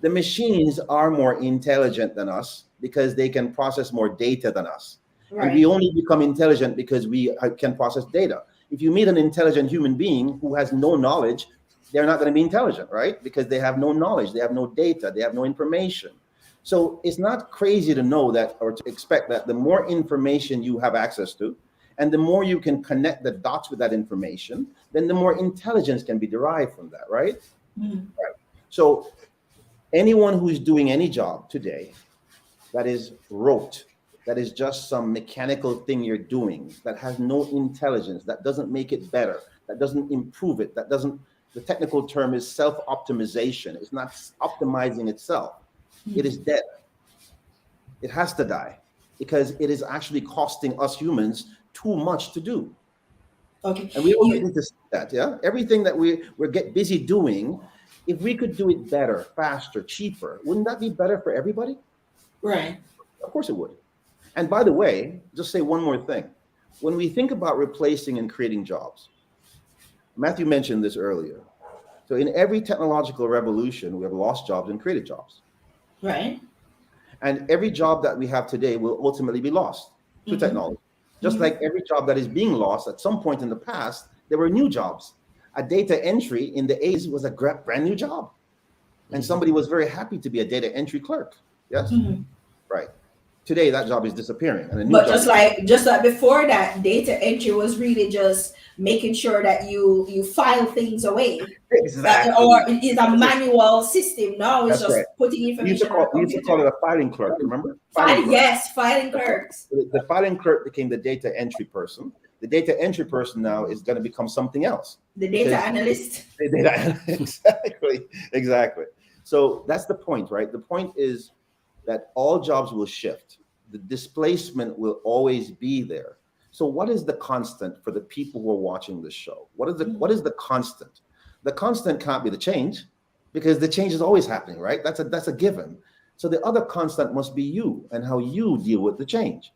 The machines are more intelligent than us because they can process more data than us. And we Right. only become intelligent because we can process data. If you meet an intelligent human being who has no knowledge, they're not going to be intelligent, right? Because they have no knowledge, they have no data, they have no information. So it's not crazy to know that or to expect that the more information you have access to, and the more you can connect the dots with that information, then the more intelligence can be derived from that, right? Mm. Right. So anyone who is doing any job today that is rote, that is just some mechanical thing you're doing, that has no intelligence, that doesn't make it better, that doesn't improve it, that doesn't, the technical term is self-optimization. It's not optimizing itself. It is dead. It has to die because it is actually costing us humans too much to do. Okay. And we always need to see that, yeah? Everything that we're get busy doing, if we could do it better, faster, cheaper, wouldn't that be better for everybody? Right. Of course it would. And by the way, just say one more thing. When we think about replacing and creating jobs, Matthew mentioned this earlier. So in every technological revolution, we have lost jobs and created jobs. Right. And every job that we have today will ultimately be lost to technology. Just like every job that is being lost at some point in the past, there were new jobs. A data entry in the 80s was a brand new job. And somebody was very happy to be a data entry clerk. Yes? Right. Today, that job is disappearing. And a new But job just like before that, data entry was really just making sure that you file things away. exactly. Or it is a manual system. Now it's That's just right. putting information on a We used to computer. call it a filing clerk, remember? Filing clerk. Yes, filing clerks. The filing clerk became the data entry person. The data entry person now is going to become something else. The data analyst. The data, exactly. So that's the point, right? The point is that all jobs will shift. The displacement will always be there. So what is the constant for the people who are watching this show? What is the constant? The constant can't be the change, because the change is always happening, right? That's a given. So the other constant must be you and how you deal with the change.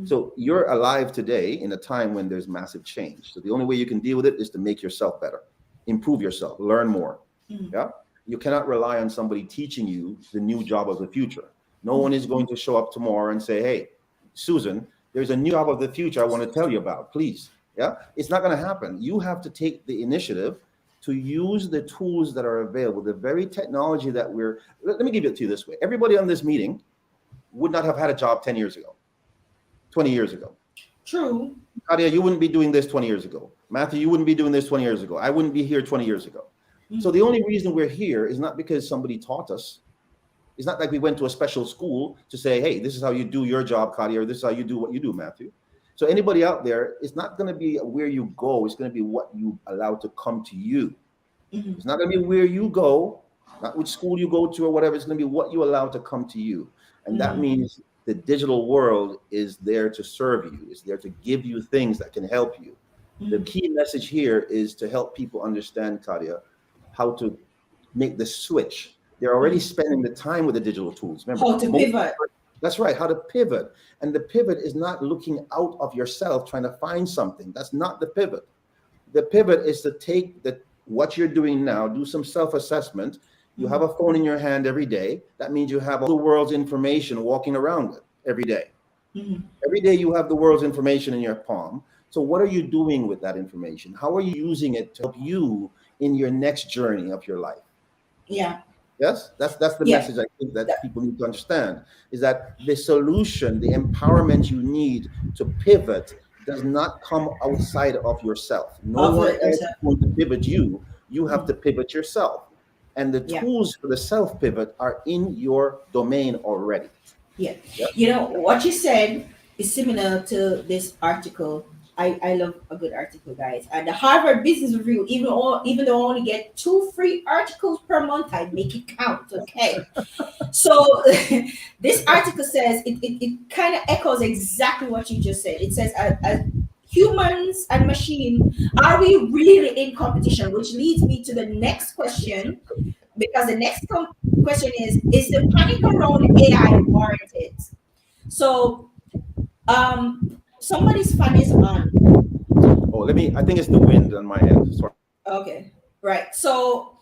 So you're alive today in a time when there's massive change. So the only way you can deal with it is to make yourself better, improve yourself, learn more. Yeah. You cannot rely on somebody teaching you the new job of the future. No one is going to show up tomorrow and say, hey, Susan, there's a new job of the future I want to tell you about, please. Yeah. It's not going to happen. You have to take the initiative to use the tools that are available, the very technology that let me give it to you this way. Everybody on this meeting would not have had a job 10 years ago, 20 years ago. True. Nadia, you wouldn't be doing this 20 years ago. Matthew, you wouldn't be doing this 20 years ago. I wouldn't be here 20 years ago. So the only reason we're here is not because somebody taught us. It's not like we went to a special school to say, hey, this is how you do your job, Kadia, or this is how you do what you do, Matthew. So anybody out there, it's not going to be where you go. It's going to be what you allow to come to you. It's not going to be where you go, not which school you go to or whatever. It's going to be what you allow to come to you. And that means the digital world is there to serve you. It's there to give you things that can help you. The key message here is to help people understand, Kadia, how to make the switch. They're already spending the time with the digital tools. Remember, How to pivot. That's right, how to pivot. And the pivot is not looking out of yourself, trying to find something. That's not the pivot. The pivot is to take what you're doing now, do some self-assessment. You have a phone in your hand every day. That means you have all the world's information walking around with every day. Every day you have the world's information in your palm. So what are you doing with that information? How are you using it to help you in your next journey of your life? Yeah. Yes, that's the message I think that people need to understand, is that the solution, the empowerment you need to pivot does not come outside of yourself. No one else is going to pivot you. You have to pivot yourself. And the tools for the self-pivot are in your domain already. Yeah. You know, what you said is similar to this article. I love a good article, guys. And the Harvard Business Review, even though I only get 2 free articles per month, I make it count, okay? So this article says, it kind of echoes exactly what you just said. It says, humans and machine, are we really in competition? Which leads me to the next question, because the next question is the panic around AI warranted? So, somebody's fan is on. Oh, I think it's the wind on my end. Sorry. Okay, right. So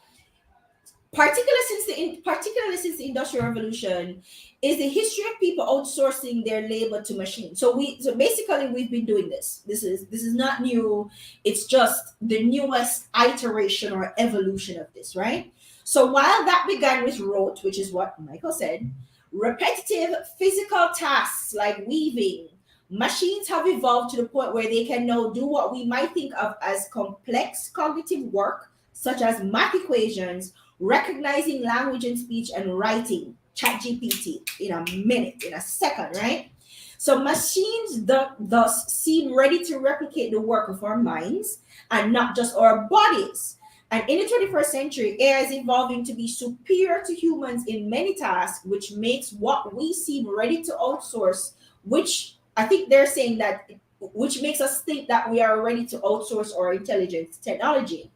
particularly since the Industrial Revolution, is the history of people outsourcing their labor to machines. So basically we've been doing this. This is not new. It's just the newest iteration or evolution of this, right? So while that began with rote, which is what Michael said, repetitive physical tasks like weaving, machines have evolved to the point where they can now do what we might think of as complex cognitive work, such as math equations, recognizing language and speech, and writing ChatGPT in a minute, in a second, right? So machines thus seem ready to replicate the work of our minds and not just our bodies. And in the 21st century, AI is evolving to be superior to humans in many tasks, which makes what we seem ready to outsource, which I think they're saying that, which makes us think that we are ready to outsource our intelligence technology.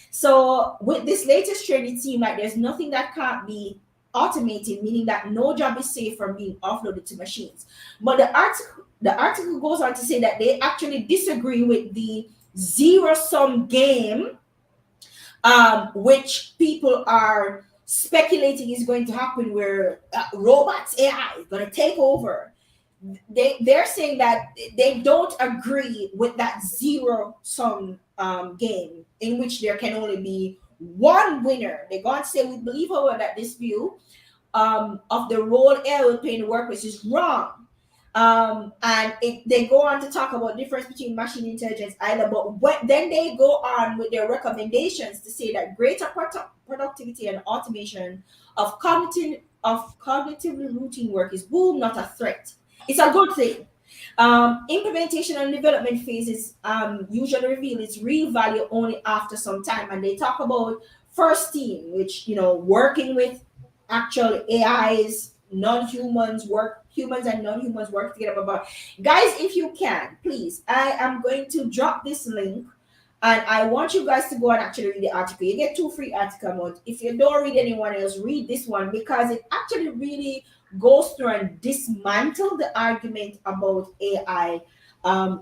So with this latest trend, it seems like there's nothing that can't be automated, meaning that no job is safe from being offloaded to machines. But the article goes on to say that they actually disagree with the zero sum game, which people are speculating is going to happen, where robots, AI is going to take over. They're saying that they don't agree with that zero sum game in which there can only be one winner. They're going to say, we believe, however, that this view of the role AI will play in the workplace is wrong. They go on to talk about difference between machine intelligence either, but then they go on with their recommendations to say that greater productivity and automation of cognitively routine work is boom, not a threat. It's a good thing. Implementation and development phases usually reveal its real value only after some time, and they talk about first team, which working with actual AIs, humans and non-humans work together. But guys, if you can, please, I am going to drop this link, and I want you guys to go and actually read the article. You get 2 free article a month. If you don't read anyone else, read this one, because it actually really goes through and dismantle the argument about AI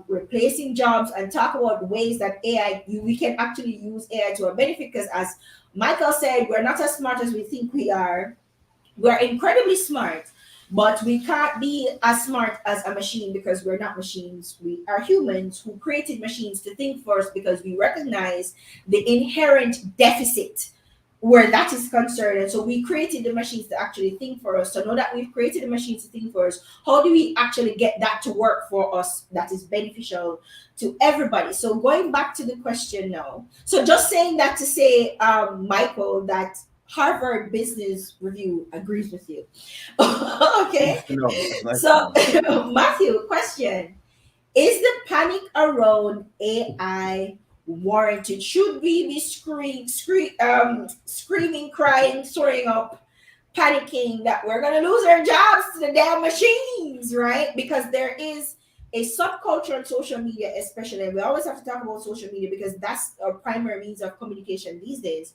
replacing jobs, and talk about ways that we can actually use AI to our benefit. Because as Michael said, we're not as smart as we think we are. We're incredibly smart, but we can't be as smart as a machine, because we're not machines. We are humans who created machines to think first, because we recognize the inherent deficit where that is concerned. And so we created the machines to actually think for us. So now that we've created the machines to think for us, how do we actually get that to work for us that is beneficial to everybody? So going back to the question now. So just saying that to say, Michael, that Harvard Business Review agrees with you. Okay. No, that's nice. So Matthew, question. Is the panic around AI warranted? Should we be screaming, crying, soaring up, panicking that we're going to lose our jobs to the damn machines, right? Because there is a subculture on social media, especially. We always have to talk about social media because that's our primary means of communication these days.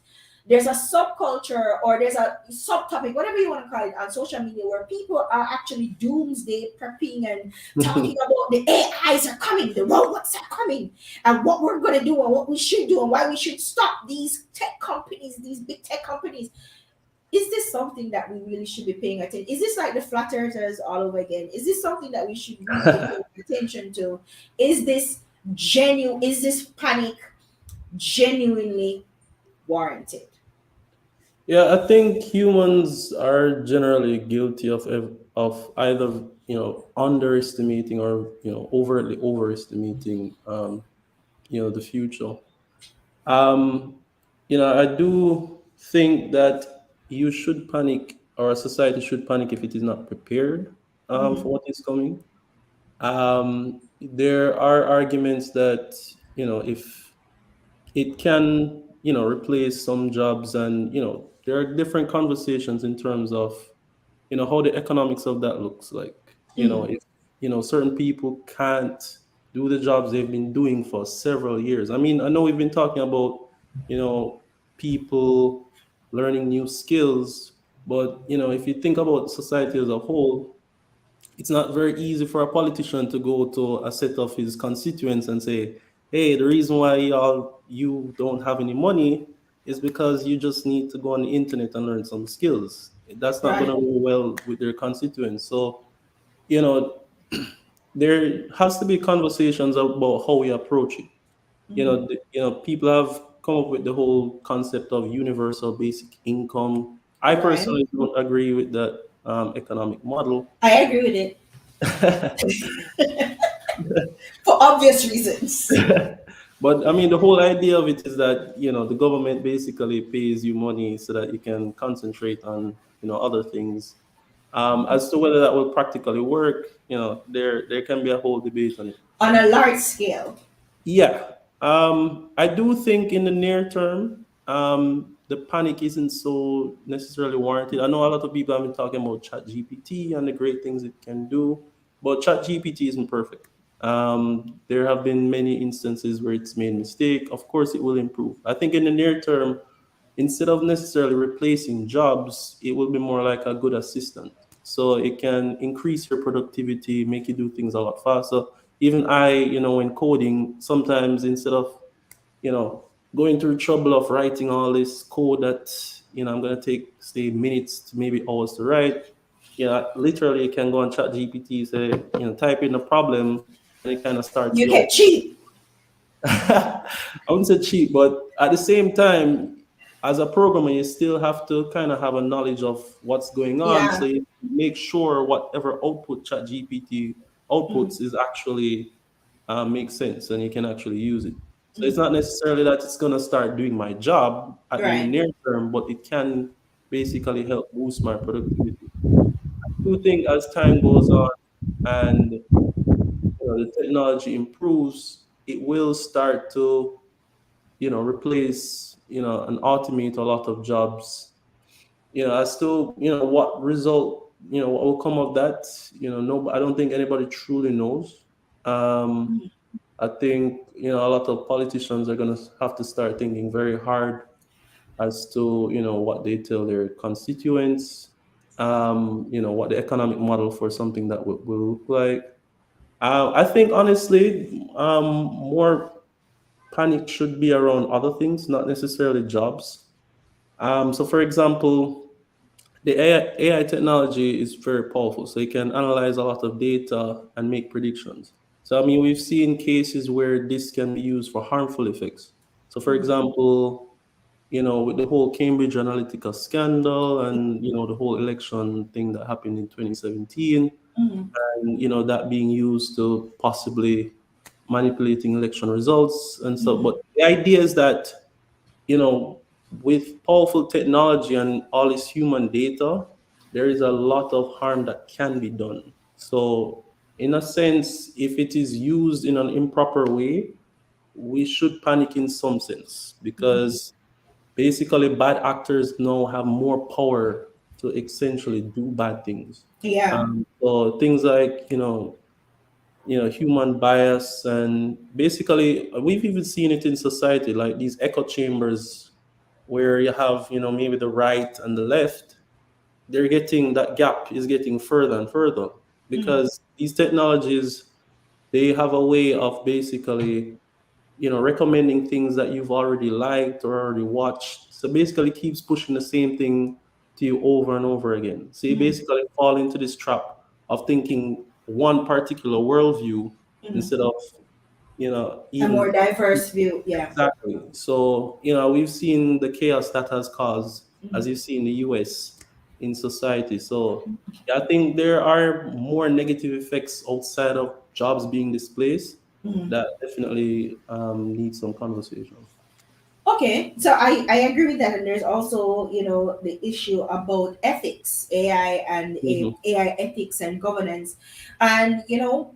There's a subculture, or there's a subtopic, whatever you want to call it, on social media, where people are actually doomsday prepping and talking about the AIs are coming, the robots are coming, and what we're going to do and what we should do and why we should stop these tech companies, these big tech companies. Is this something that we really should be paying attention? Is this like the flat earthers all over again? Is this something that we should really pay attention to? Is this genuine? Is this panic genuinely warranted? Yeah, I think humans are generally guilty of either underestimating or overtly overestimating the future. Um, I do think that you should panic, or a society should panic, if it is not prepared for what is coming. There are arguments that if it can replace some jobs, and there are different conversations in terms of how the economics of that looks like. If certain people can't do the jobs they've been doing for several years. I mean, I know we've been talking about people learning new skills, but if you think about society as a whole, it's not very easy for a politician to go to a set of his constituents and say, hey, the reason why you don't have any money is because you just need to go on the internet and learn some skills. That's not going to Right. go well with their constituents. So, you know, there has to be conversations about how we approach it. Mhm. People have come up with the whole concept of universal basic income. I Right. personally don't agree with that economic model. I agree with it for obvious reasons. But I mean, the whole idea of it is that the government basically pays you money so that you can concentrate on other things. As to whether that will practically work, there can be a whole debate on it. On a large scale. Yeah, I do think in the near term, the panic isn't so necessarily warranted. I know a lot of people have been talking about ChatGPT and the great things it can do, but ChatGPT isn't perfect. There have been many instances where it's made mistake. Of course, it will improve. I think in the near term, instead of necessarily replacing jobs, it will be more like a good assistant. So it can increase your productivity, make you do things a lot faster. Even I, when coding, sometimes instead of, you know, going through trouble of writing all this code that, I'm going to take, say, minutes to maybe hours to write, literally you can go on chat GPT, say, type in a problem, and it kind of starts You you get out. cheap. I wouldn't say cheap, but at the same time, as a programmer, you still have to kind of have a knowledge of what's going on. So Yeah. you make sure whatever output ChatGPT Mm, outputs is actually makes sense and you can actually use it. So it's mm. not necessarily that it's going to start doing my job at the Right. near term, but it can basically help boost my productivity. I do think as time goes on and the technology improves, it will start to replace, and automate a lot of jobs. As to, what result, what will come of that, no, I don't think anybody truly knows. Um, I think, a lot of politicians are going to have to start thinking very hard as to, what they tell their constituents, what the economic model for something that will look like. I think honestly, more panic should be around other things, not necessarily jobs. So, for example, the AI technology is very powerful, so it can analyze a lot of data and make predictions. So, I mean, we've seen cases where this can be used for harmful effects. So, for example, with the whole Cambridge Analytica scandal and the whole election thing that happened in 2017, Mm, and that being used to possibly manipulating election results and so. mm. But the idea is that with powerful technology and all this human data, there is a lot of harm that can be done. So, in a sense, if it is used in an improper way, we should panic in some sense because basically bad actors now have more power to essentially do bad things. Yeah. So things like human bias, and basically we've even seen it in society, like these echo chambers where you have maybe the right and the left. They're getting, that gap is getting further and further Mm, because these technologies, they have a way of basically recommending things that you've already liked or already watched. So basically keeps pushing the same thing to you over and over again. So you mm, basically fall into this trap of thinking one particular worldview mm. instead of A more even. diverse view. Yeah. Exactly. So, we've seen the chaos that has caused, as Mm, you see in the US, in society. So, yeah, I think there are more negative effects outside of jobs being displaced mm. that definitely need some conversation. Okay, so I agree with that, and there's also the issue about ethics, AI and Mhm. AI ethics and governance, and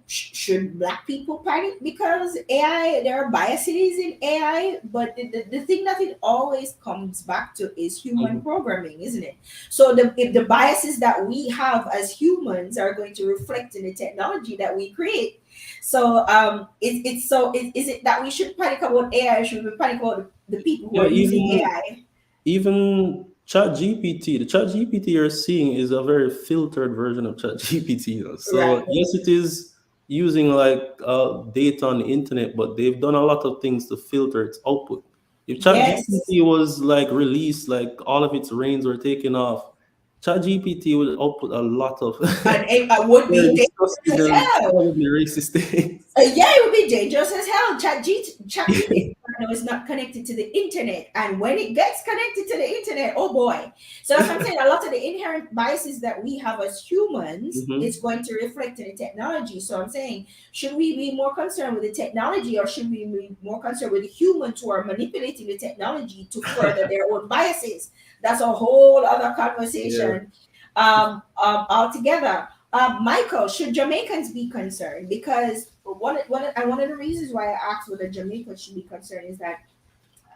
should Black people panic because AI, there are biases in AI, but the thing that it always comes back to is human Mhm. programming, isn't it? So if the biases that we have as humans are going to reflect in the technology that we create, so is it that we should panic about AI, or should we panic about the people who Yeah, are using even AI? even Chat GPT, the Chat GPT you're seeing is a very filtered version of Chat GPT. So Right. yes, it is using like data on the internet, but they've done a lot of things to filter its output. If Yes. ChatGPT was like released, like all of its reins were taken off, ChatGPT would output a lot of And it would very be disgusting dangerous as and hell. probably racist things. Yeah, it would be dangerous as hell. Chat GPT is not connected to the internet, and when it gets connected to the internet, oh boy! So that's what I'm saying. A lot of the inherent biases that we have as humans Hmm. is going to reflect in the technology. So I'm saying, should we be more concerned with the technology, or should we be more concerned with the humans who are manipulating the technology to further their own biases? That's a whole other Yeah. conversation altogether. Michael, should Jamaicans be concerned? Because one of the reasons why I asked whether Jamaicans should be concerned is that,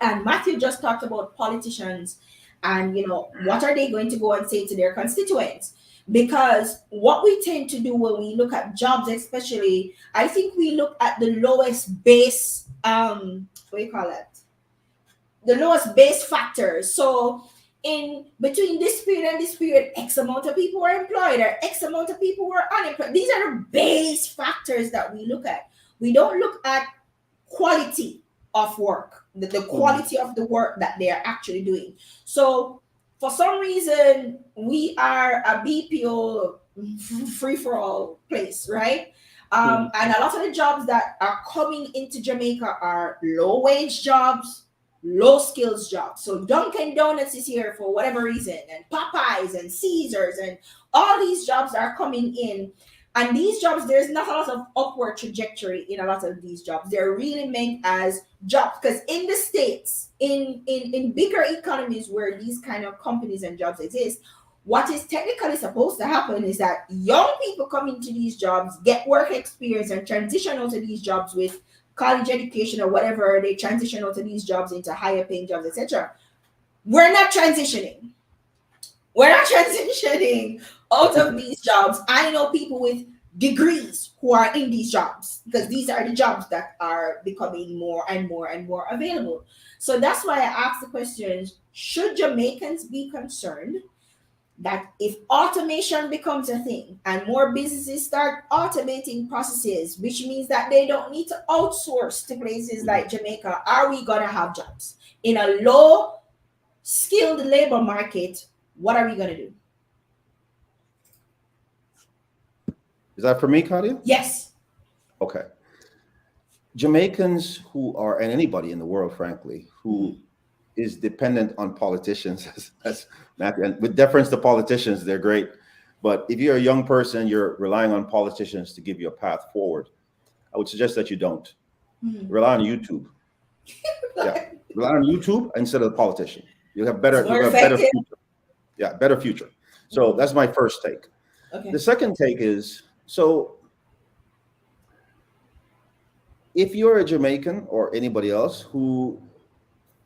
and Matthew just talked about politicians and, what are they going to go and say to their constituents? Because what we tend to do when we look at jobs, especially, I think we look at the lowest base, what do you call it? The lowest base factors. So in between this period and this period, X amount of people were employed or X amount of people were unemployed. These are the base factors that we look at. We don't look at quality of work, the Hmm. quality of the work that they're actually doing. So for some reason, we are a BPO free for all place, right? Hmm. And a lot of the jobs that are coming into Jamaica are low wage jobs, low skills jobs. So Dunkin' Donuts is here for whatever reason, and Popeyes and Caesars and all these jobs are coming in. And these jobs, there's not a lot of upward trajectory in a lot of these jobs. They're really meant as jobs because in the states, in bigger economies where these kind of companies and jobs exist, what is technically supposed to happen is that young people come into these jobs, get work experience, and transition out of these jobs with college education or whatever. They transition out of these jobs into higher paying jobs, etc. We're not transitioning. We're not transitioning out of these jobs. I know people with degrees who are in these jobs because these are the jobs that are becoming more and more and more available. So that's why I asked the question, should Jamaicans be concerned that if automation becomes a thing and more businesses start automating processes, which means that they don't need to outsource to places Hmm. like Jamaica, are we going to have jobs? In a low skilled labor market, what are we going to do? Is that for me, Claudia? Yes. Okay. Jamaicans who are, and anybody in the world, frankly, who Mhm. is dependent on politicians, as Matthew, and with deference to politicians, they're great. But if you're a young person, you're relying on politicians to give you a path forward. I would suggest that you don't. Mhm. Rely on YouTube. Yeah, rely on YouTube instead of the politician. It's You'll more have a better effective. future. Yeah, better future. So Mhm. that's my first take. The Okay. second take is, so if you're a Jamaican or anybody else who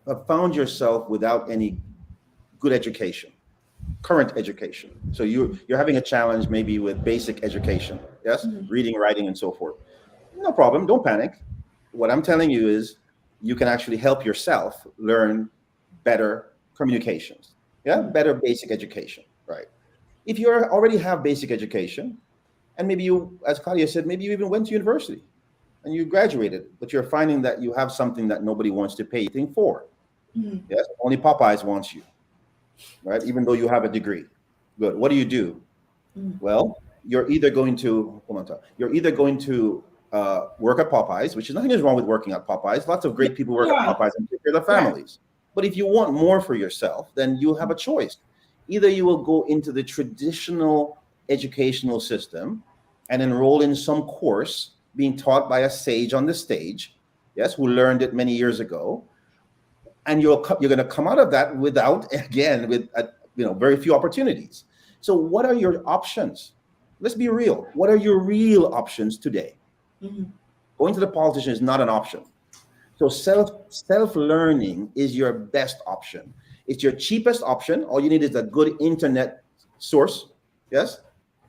have found yourself without any good education, current education. So you're having a challenge maybe with basic education, yes, Mhm. reading, writing, and so forth. No problem. Don't panic. What I'm telling you is you can actually help yourself learn better communications. Yeah, Mhm. better basic education, right? If you already have basic education, and maybe you, as Claudia said, maybe you even went to university and you graduated, but you're finding that you have something that nobody wants to pay anything for. Mhm. Yes, only Popeyes wants you, right? Even though you have a degree. Good. What do you do? Mhm. Well, you're either going to hold on. You're either going to work at Popeyes, which is nothing is wrong with working at Popeyes. Lots of Yeah. great people work at Yeah. Popeyes and take care of their Right. families. But if you want more for yourself, then you have a choice. Either you will go into the traditional educational system and enroll in some course being taught by a sage on the stage, yes, who learned it many years ago, and you're going to come out of that without again with very few opportunities. So what are your options? Let's be real. What are your real options today? Mhm. Going to the politician is not an option. So self learning is your best option. It's your cheapest option. All you need is a good internet source. Yes,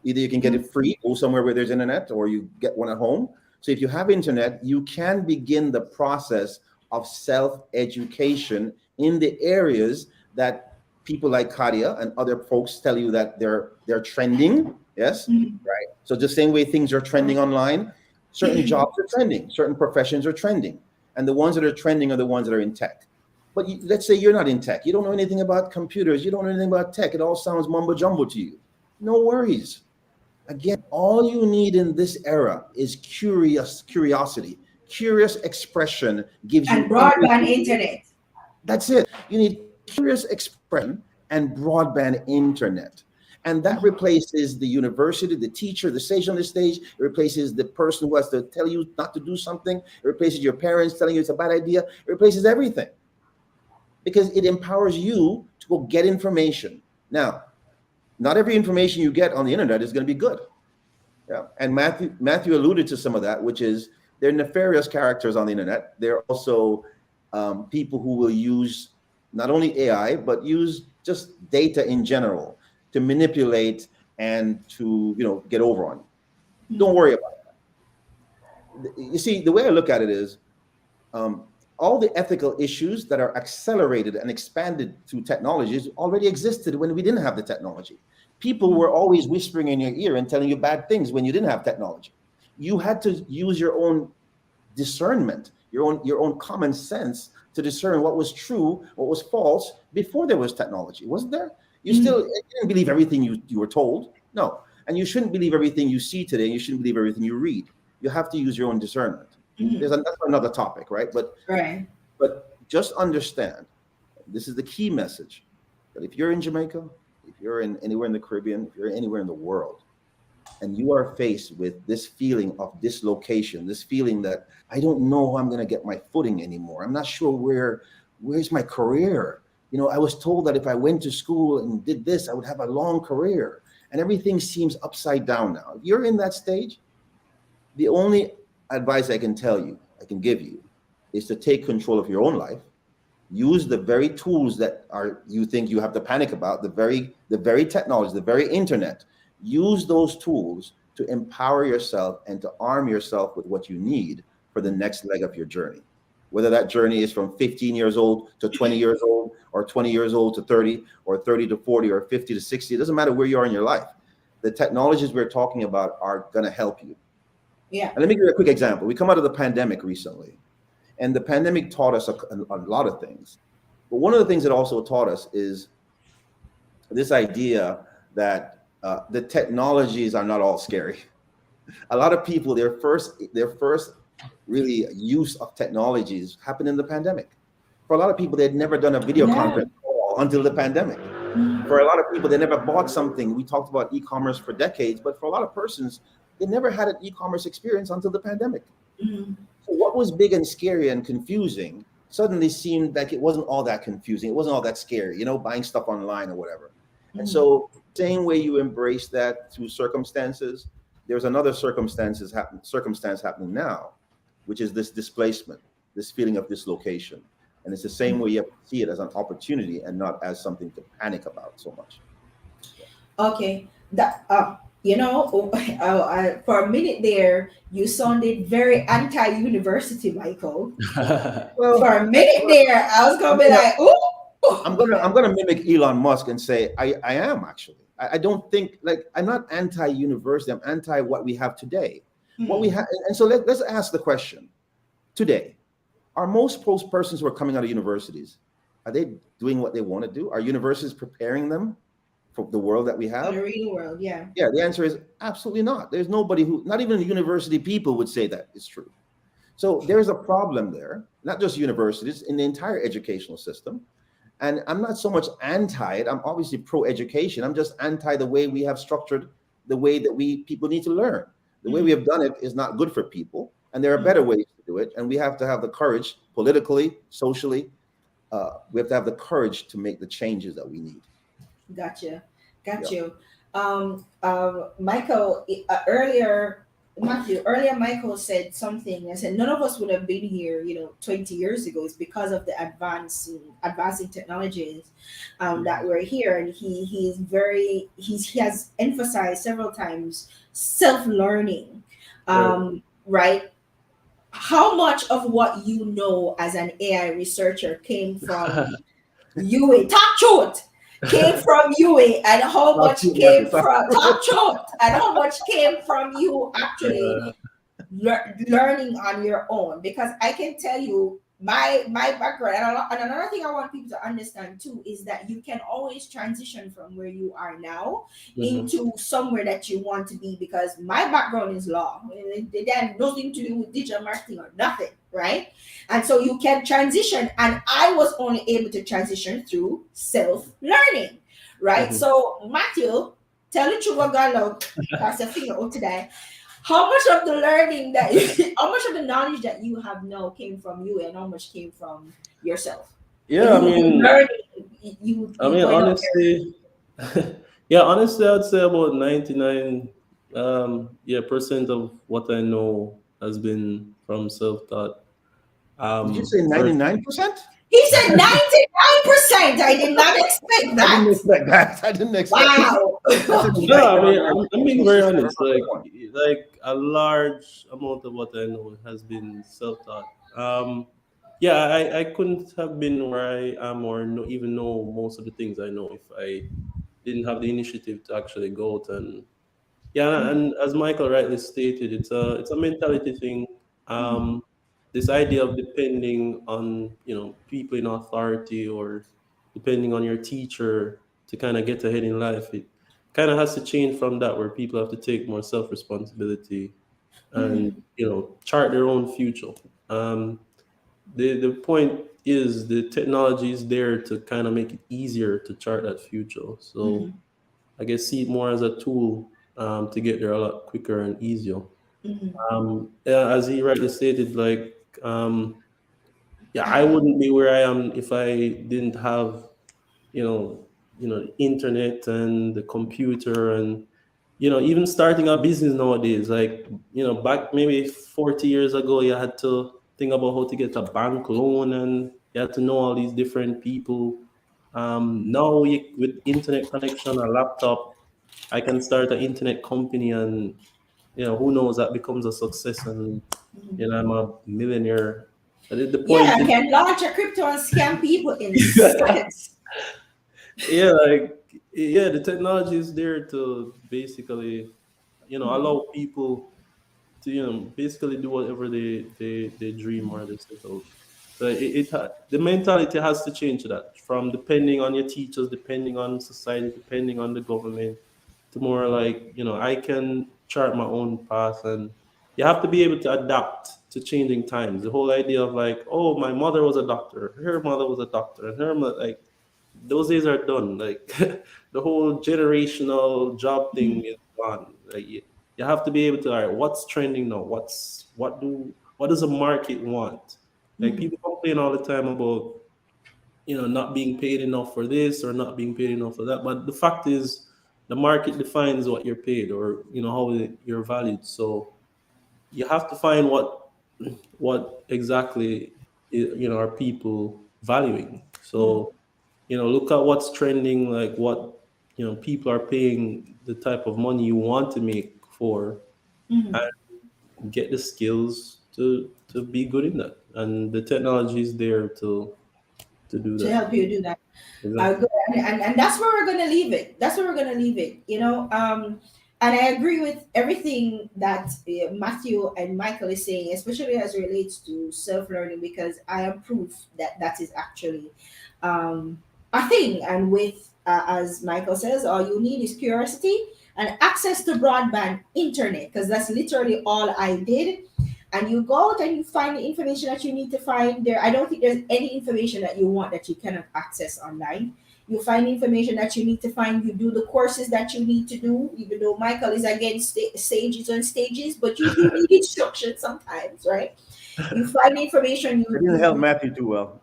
either you can get Mhm. it free, go somewhere where there's internet, or you get one at home. So if you have internet, you can begin the process of self education in the areas that people like Kadia and other folks tell you that they're trending. Yes, Mhm. right. So the same way things are trending online, certain jobs are trending, certain professions are trending, and the ones that are trending are the ones that are in tech. But let's say you're not in tech. You don't know anything about computers. You don't know anything about tech. It all sounds mumbo jumbo to you. No worries. Again, all you need in this era is curiosity. Curious expression gives And you broadband everything. internet. That's it. You need curious expression and broadband internet. And that replaces the university, the teacher, the sage on the stage. It replaces the person who has to tell you not to do something. It replaces your parents telling you it's a bad idea. It replaces everything because it empowers you to go get information. Now, not every information you get on the internet is going to be good. Yeah. And Matthew alluded to some of that, which is they're nefarious characters on the internet. They're also people who will use not only AI, but use just data in general to manipulate and to, get over on you. Don't worry about it. You see, the way I look at it is all the ethical issues that are accelerated and expanded through technologies already existed when we didn't have the technology. People were always whispering in your ear and telling you bad things when you didn't have technology. You had to use your own discernment, your own common sense to discern what was true, what was false before there was technology, wasn't there? You didn't believe everything you were told. No. And you shouldn't believe everything you see today. You shouldn't believe everything you read. You have to use your own discernment. That's another topic, right? But just understand, this is the key message, that if you're in Jamaica, if you're anywhere in the Caribbean, if you're anywhere in the world, and you are faced with this feeling of dislocation, this feeling that I don't know how I'm going to get my footing anymore. I'm not sure where's my career. I was told that if I went to school and did this, I would have a long career, and everything seems upside down now. If you're in that stage, the only advice I can give you, is to take control of your own life. Use the very tools that you think you have to panic about, the very technology, the very internet. Use those tools to empower yourself and to arm yourself with what you need for the next leg of your journey. Whether that journey is from 15 years old to 20 years old, or 20 years old to 30, or 30 to 40, or 50 to 60, it doesn't matter where you are in your life. The technologies we're talking about are going to help you. Yeah. And let me give you a quick example. We come out of the pandemic recently, and the pandemic taught us a lot of things. But one of the things it also taught us is this idea that the technologies are not all scary. A lot of people, their first really use of technologies happened in the pandemic. For a lot of people, they had never done a video conference call until the pandemic. For a lot of people, they never bought something. We talked about e-commerce for decades, but for a lot of persons, they never had an e-commerce experience until the pandemic. So what was big and scary and confusing suddenly seemed like it wasn't all that confusing. It wasn't all that scary, buying stuff online or whatever. And so same way you embrace that through circumstances, there's another circumstance happening now, which is this displacement, this feeling of dislocation. And it's the same way you have to see it, as an opportunity and not as something to panic about so much. Okay. For a minute there, you sounded very anti-university, Michael. Well, For a minute there, I was gonna be like, "Ooh." I'm gonna mimic Elon Musk and say I am actually. I don't think, I'm not anti-university. I'm anti what we have today. What we have, and so let's ask the question today: are most persons who are coming out of universities, are they doing what they want to do? Are universities preparing them for the world that we have? The real world, yeah. Yeah, the answer is absolutely not. There's nobody not even the university people would say that is true. So there's a problem there, not just universities, in the entire educational system. And I'm not so much anti it. I'm obviously pro-education. I'm just anti the way we have structured the way that people need to learn. The way we have done it is not good for people. And there are better ways to do it. And we have to have the courage, politically, socially, we have to have the courage to make the changes that we need. Gotcha. Michael, earlier Michael said something. I said none of us would have been here, 20 years ago. It's because of the advancing technologies that we're here. And he has emphasized several times self-learning, right? How much of what you know as an AI researcher came from UA? Talk truth. Came from UA, and how much came from talk truth, and how much came from you actually learning on your own? Because I can tell you, my background, and another thing I want people to understand too is that you can always transition from where you are now Mhm. into somewhere that you want to be, because my background is law. It had nothing to do with digital marketing or nothing, right? And so you can transition, and I was only able to transition through self-learning, right? Mhm. So Matthew, tell the truth, what God love, pass your finger out today. How much of the learning that how much of the knowledge that you have now came from you, and how much came from yourself? Yeah, You learning, you going out there. honestly, yeah, honestly, I'd say about 99, yeah, percent of what I know has been from self-taught. Did you say First, 99%? He said 99%. I did not expect I didn't that. expect that. I didn't expect that. Wow. That's an no, I mean, excitement. I'm being Most very sincere honest. ever heard one. Like a large amount of what I know has been self-taught. Yeah, I couldn't have been where I am or even know most of the things I know if I didn't have the initiative to actually go out and yeah, and as Michael rightly stated, it's a mentality thing. Um, this idea of depending on people in authority or depending on your teacher to kind of get ahead in life, it kind of has to change from that, where people have to take more self responsibility and chart their own future. Um, the point is the technology is there to kind of make it easier to chart that future. So Mhm, I guess see it more as a tool to get there a lot quicker and easier. mhm, Yeah, as he rightly stated, like yeah, I wouldn't be where I am if I didn't have you know internet and the computer and even starting a business nowadays. Like back maybe 40 years ago, you had to think about how to get a bank loan and you had to know all these different people. Now with internet connection, a laptop, I can start an internet company and who knows, that becomes a success and mhm. I'm a millionaire. The Yeah, point I is, can launch a crypto and scam people in seconds. yeah, like yeah, the technology is there to basically allow people to basically do whatever they dream or they set out. So the mentality has to change to that, from depending on your teachers, depending on society, depending on the government, to more like I can chart my own path. And you have to be able to adapt to changing times. The whole idea of like, oh, my mother was a doctor, her mother was a doctor, and like those days are done. Like the whole generational job thing is gone. Like you have to be able to, all right, what's trending now? What does the market want? Like Mhm, people complain all the time about not being paid enough for this or not being paid enough for that. But the fact is, the market defines what you're paid, or how you're valued. So you have to find what exactly are people valuing. mhm, So look at what's trending, like what people are paying the type of money you want to make for, mhm. and get the skills to be good in that. And the technology is there to do To that. help you do that. Exactly. Good. And that's where we're gonna leave it. That's where we're gonna leave it. And I agree with everything that Matthew and Michael is saying, especially as it relates to self-learning, because I am proof that that is actually a thing. And with as Michael says, all you need is curiosity and access to broadband internet, because that's literally all I did. And you go out and you find the information that you need to find there. I don't think there's any information that you want that you cannot access online. You find information that you need to find. You do the courses that you need to do, even though Michael is against stages on stages, but you do need instruction sometimes, right? You find information, I didn't help Matthew too well.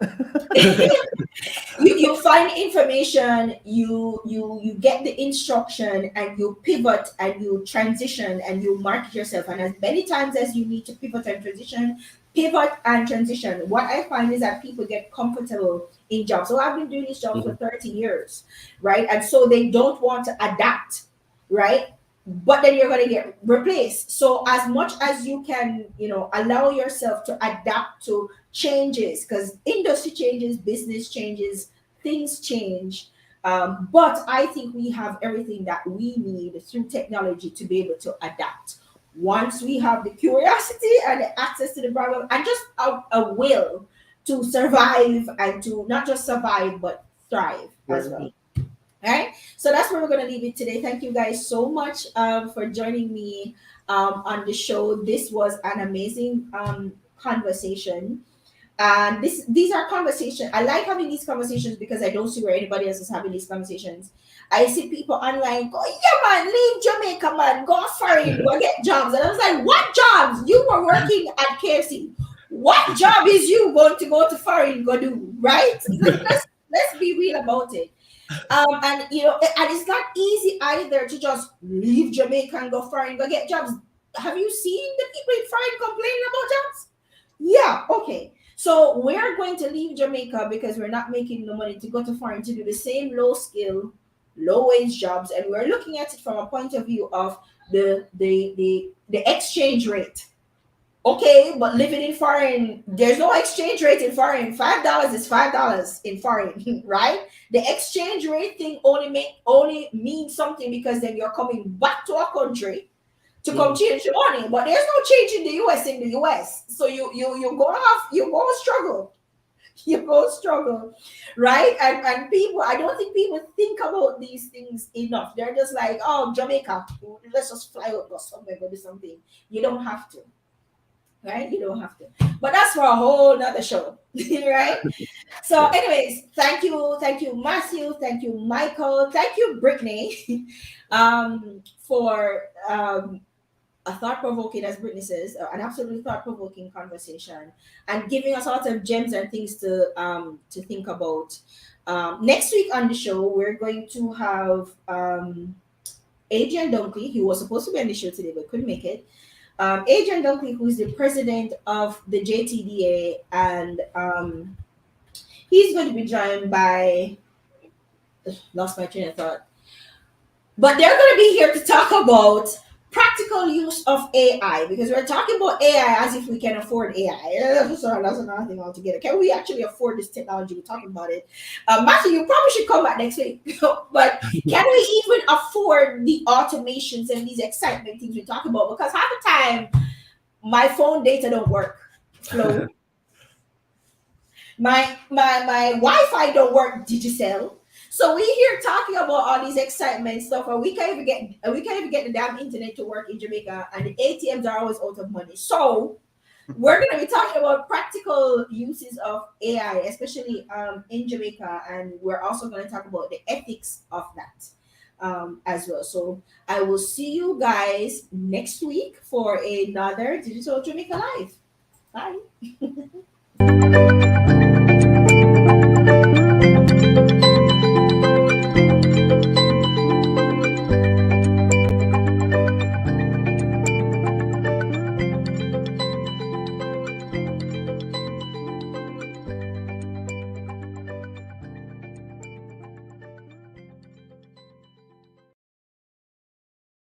you find information, you get the instruction, and you pivot and you transition and you market yourself. And as many times as you need to pivot and transition, what I find is that people get comfortable in jobs. So I've been doing this job for Mhm. 30 years, right? And so they don't want to adapt, right? But then you're going to get replaced. So as much as you can, allow yourself to adapt to changes, because industry changes, business changes, things change. But I think we have everything that we need through technology to be able to adapt. Once we have the curiosity and the access to the problem and just a will to survive and to not just survive but thrive as well. All right, so that's where we're going to leave it today. Thank you guys so much for joining me on the show. This was an amazing conversation. And these are conversations. I like having these conversations because I don't see where anybody else is having these conversations. I see people online go, yeah, man, leave Jamaica, man, go foreign, go get jobs. And I was like, what jobs? You were working at KFC. What job is you going to go to foreign go do, right? Let's be real about it. And and it's not easy either to just leave Jamaica and go foreign, go get jobs. Have you seen the people in foreign complaining about jobs? Yeah, okay. So we're going to leave Jamaica because we're not making the money to go to foreign to do the same low skill, low wage jobs, and we're looking at it from a point of view of the exchange rate. Okay, but living in foreign, there's no exchange rate in foreign. $5 is $5 in foreign, right? The exchange rate thing only means something because then you're coming back to a country to come change your money, but there's no change in the US in the US. So you go struggle. You go struggle, right? And people, I don't think people think about these things enough. They're just like, oh, Jamaica, let's just fly out or somewhere, go do something. You don't have to. Right? You don't have to. But that's for a whole nother show. Right? So, anyways, thank you, Matthew, thank you, Michael, thank you, Brittany, for a thought-provoking, as Brittany says, an absolutely thought-provoking conversation, and giving us a lot of gems and things to think about. Next week on the show, we're going to have Adrian Dunkley. He was supposed to be on the show today, but couldn't make it. Adrian Dunkley, who is the president of the JTDA, and he's going to be joined by, lost my train of thought, but they're going to be here to talk about practical use of AI, because we're talking about AI as if we can afford AI. So that's another thing altogether. Can we actually afford this technology? We're talking about it. Matthew, you probably should come back next week. But can we even afford the automations and these excitement things we talk about? Because half the time, my phone data don't work. Flow. my Wi-Fi don't work. Digicel. So we here talking about all these excitement stuff, and we can't even get the damn internet to work in Jamaica, and the ATMs are always out of money. So we're going to be talking about practical uses of AI, especially in Jamaica, and we're also going to talk about the ethics of that as well. So I will see you guys next week for another Digital Jamaica Live. Bye.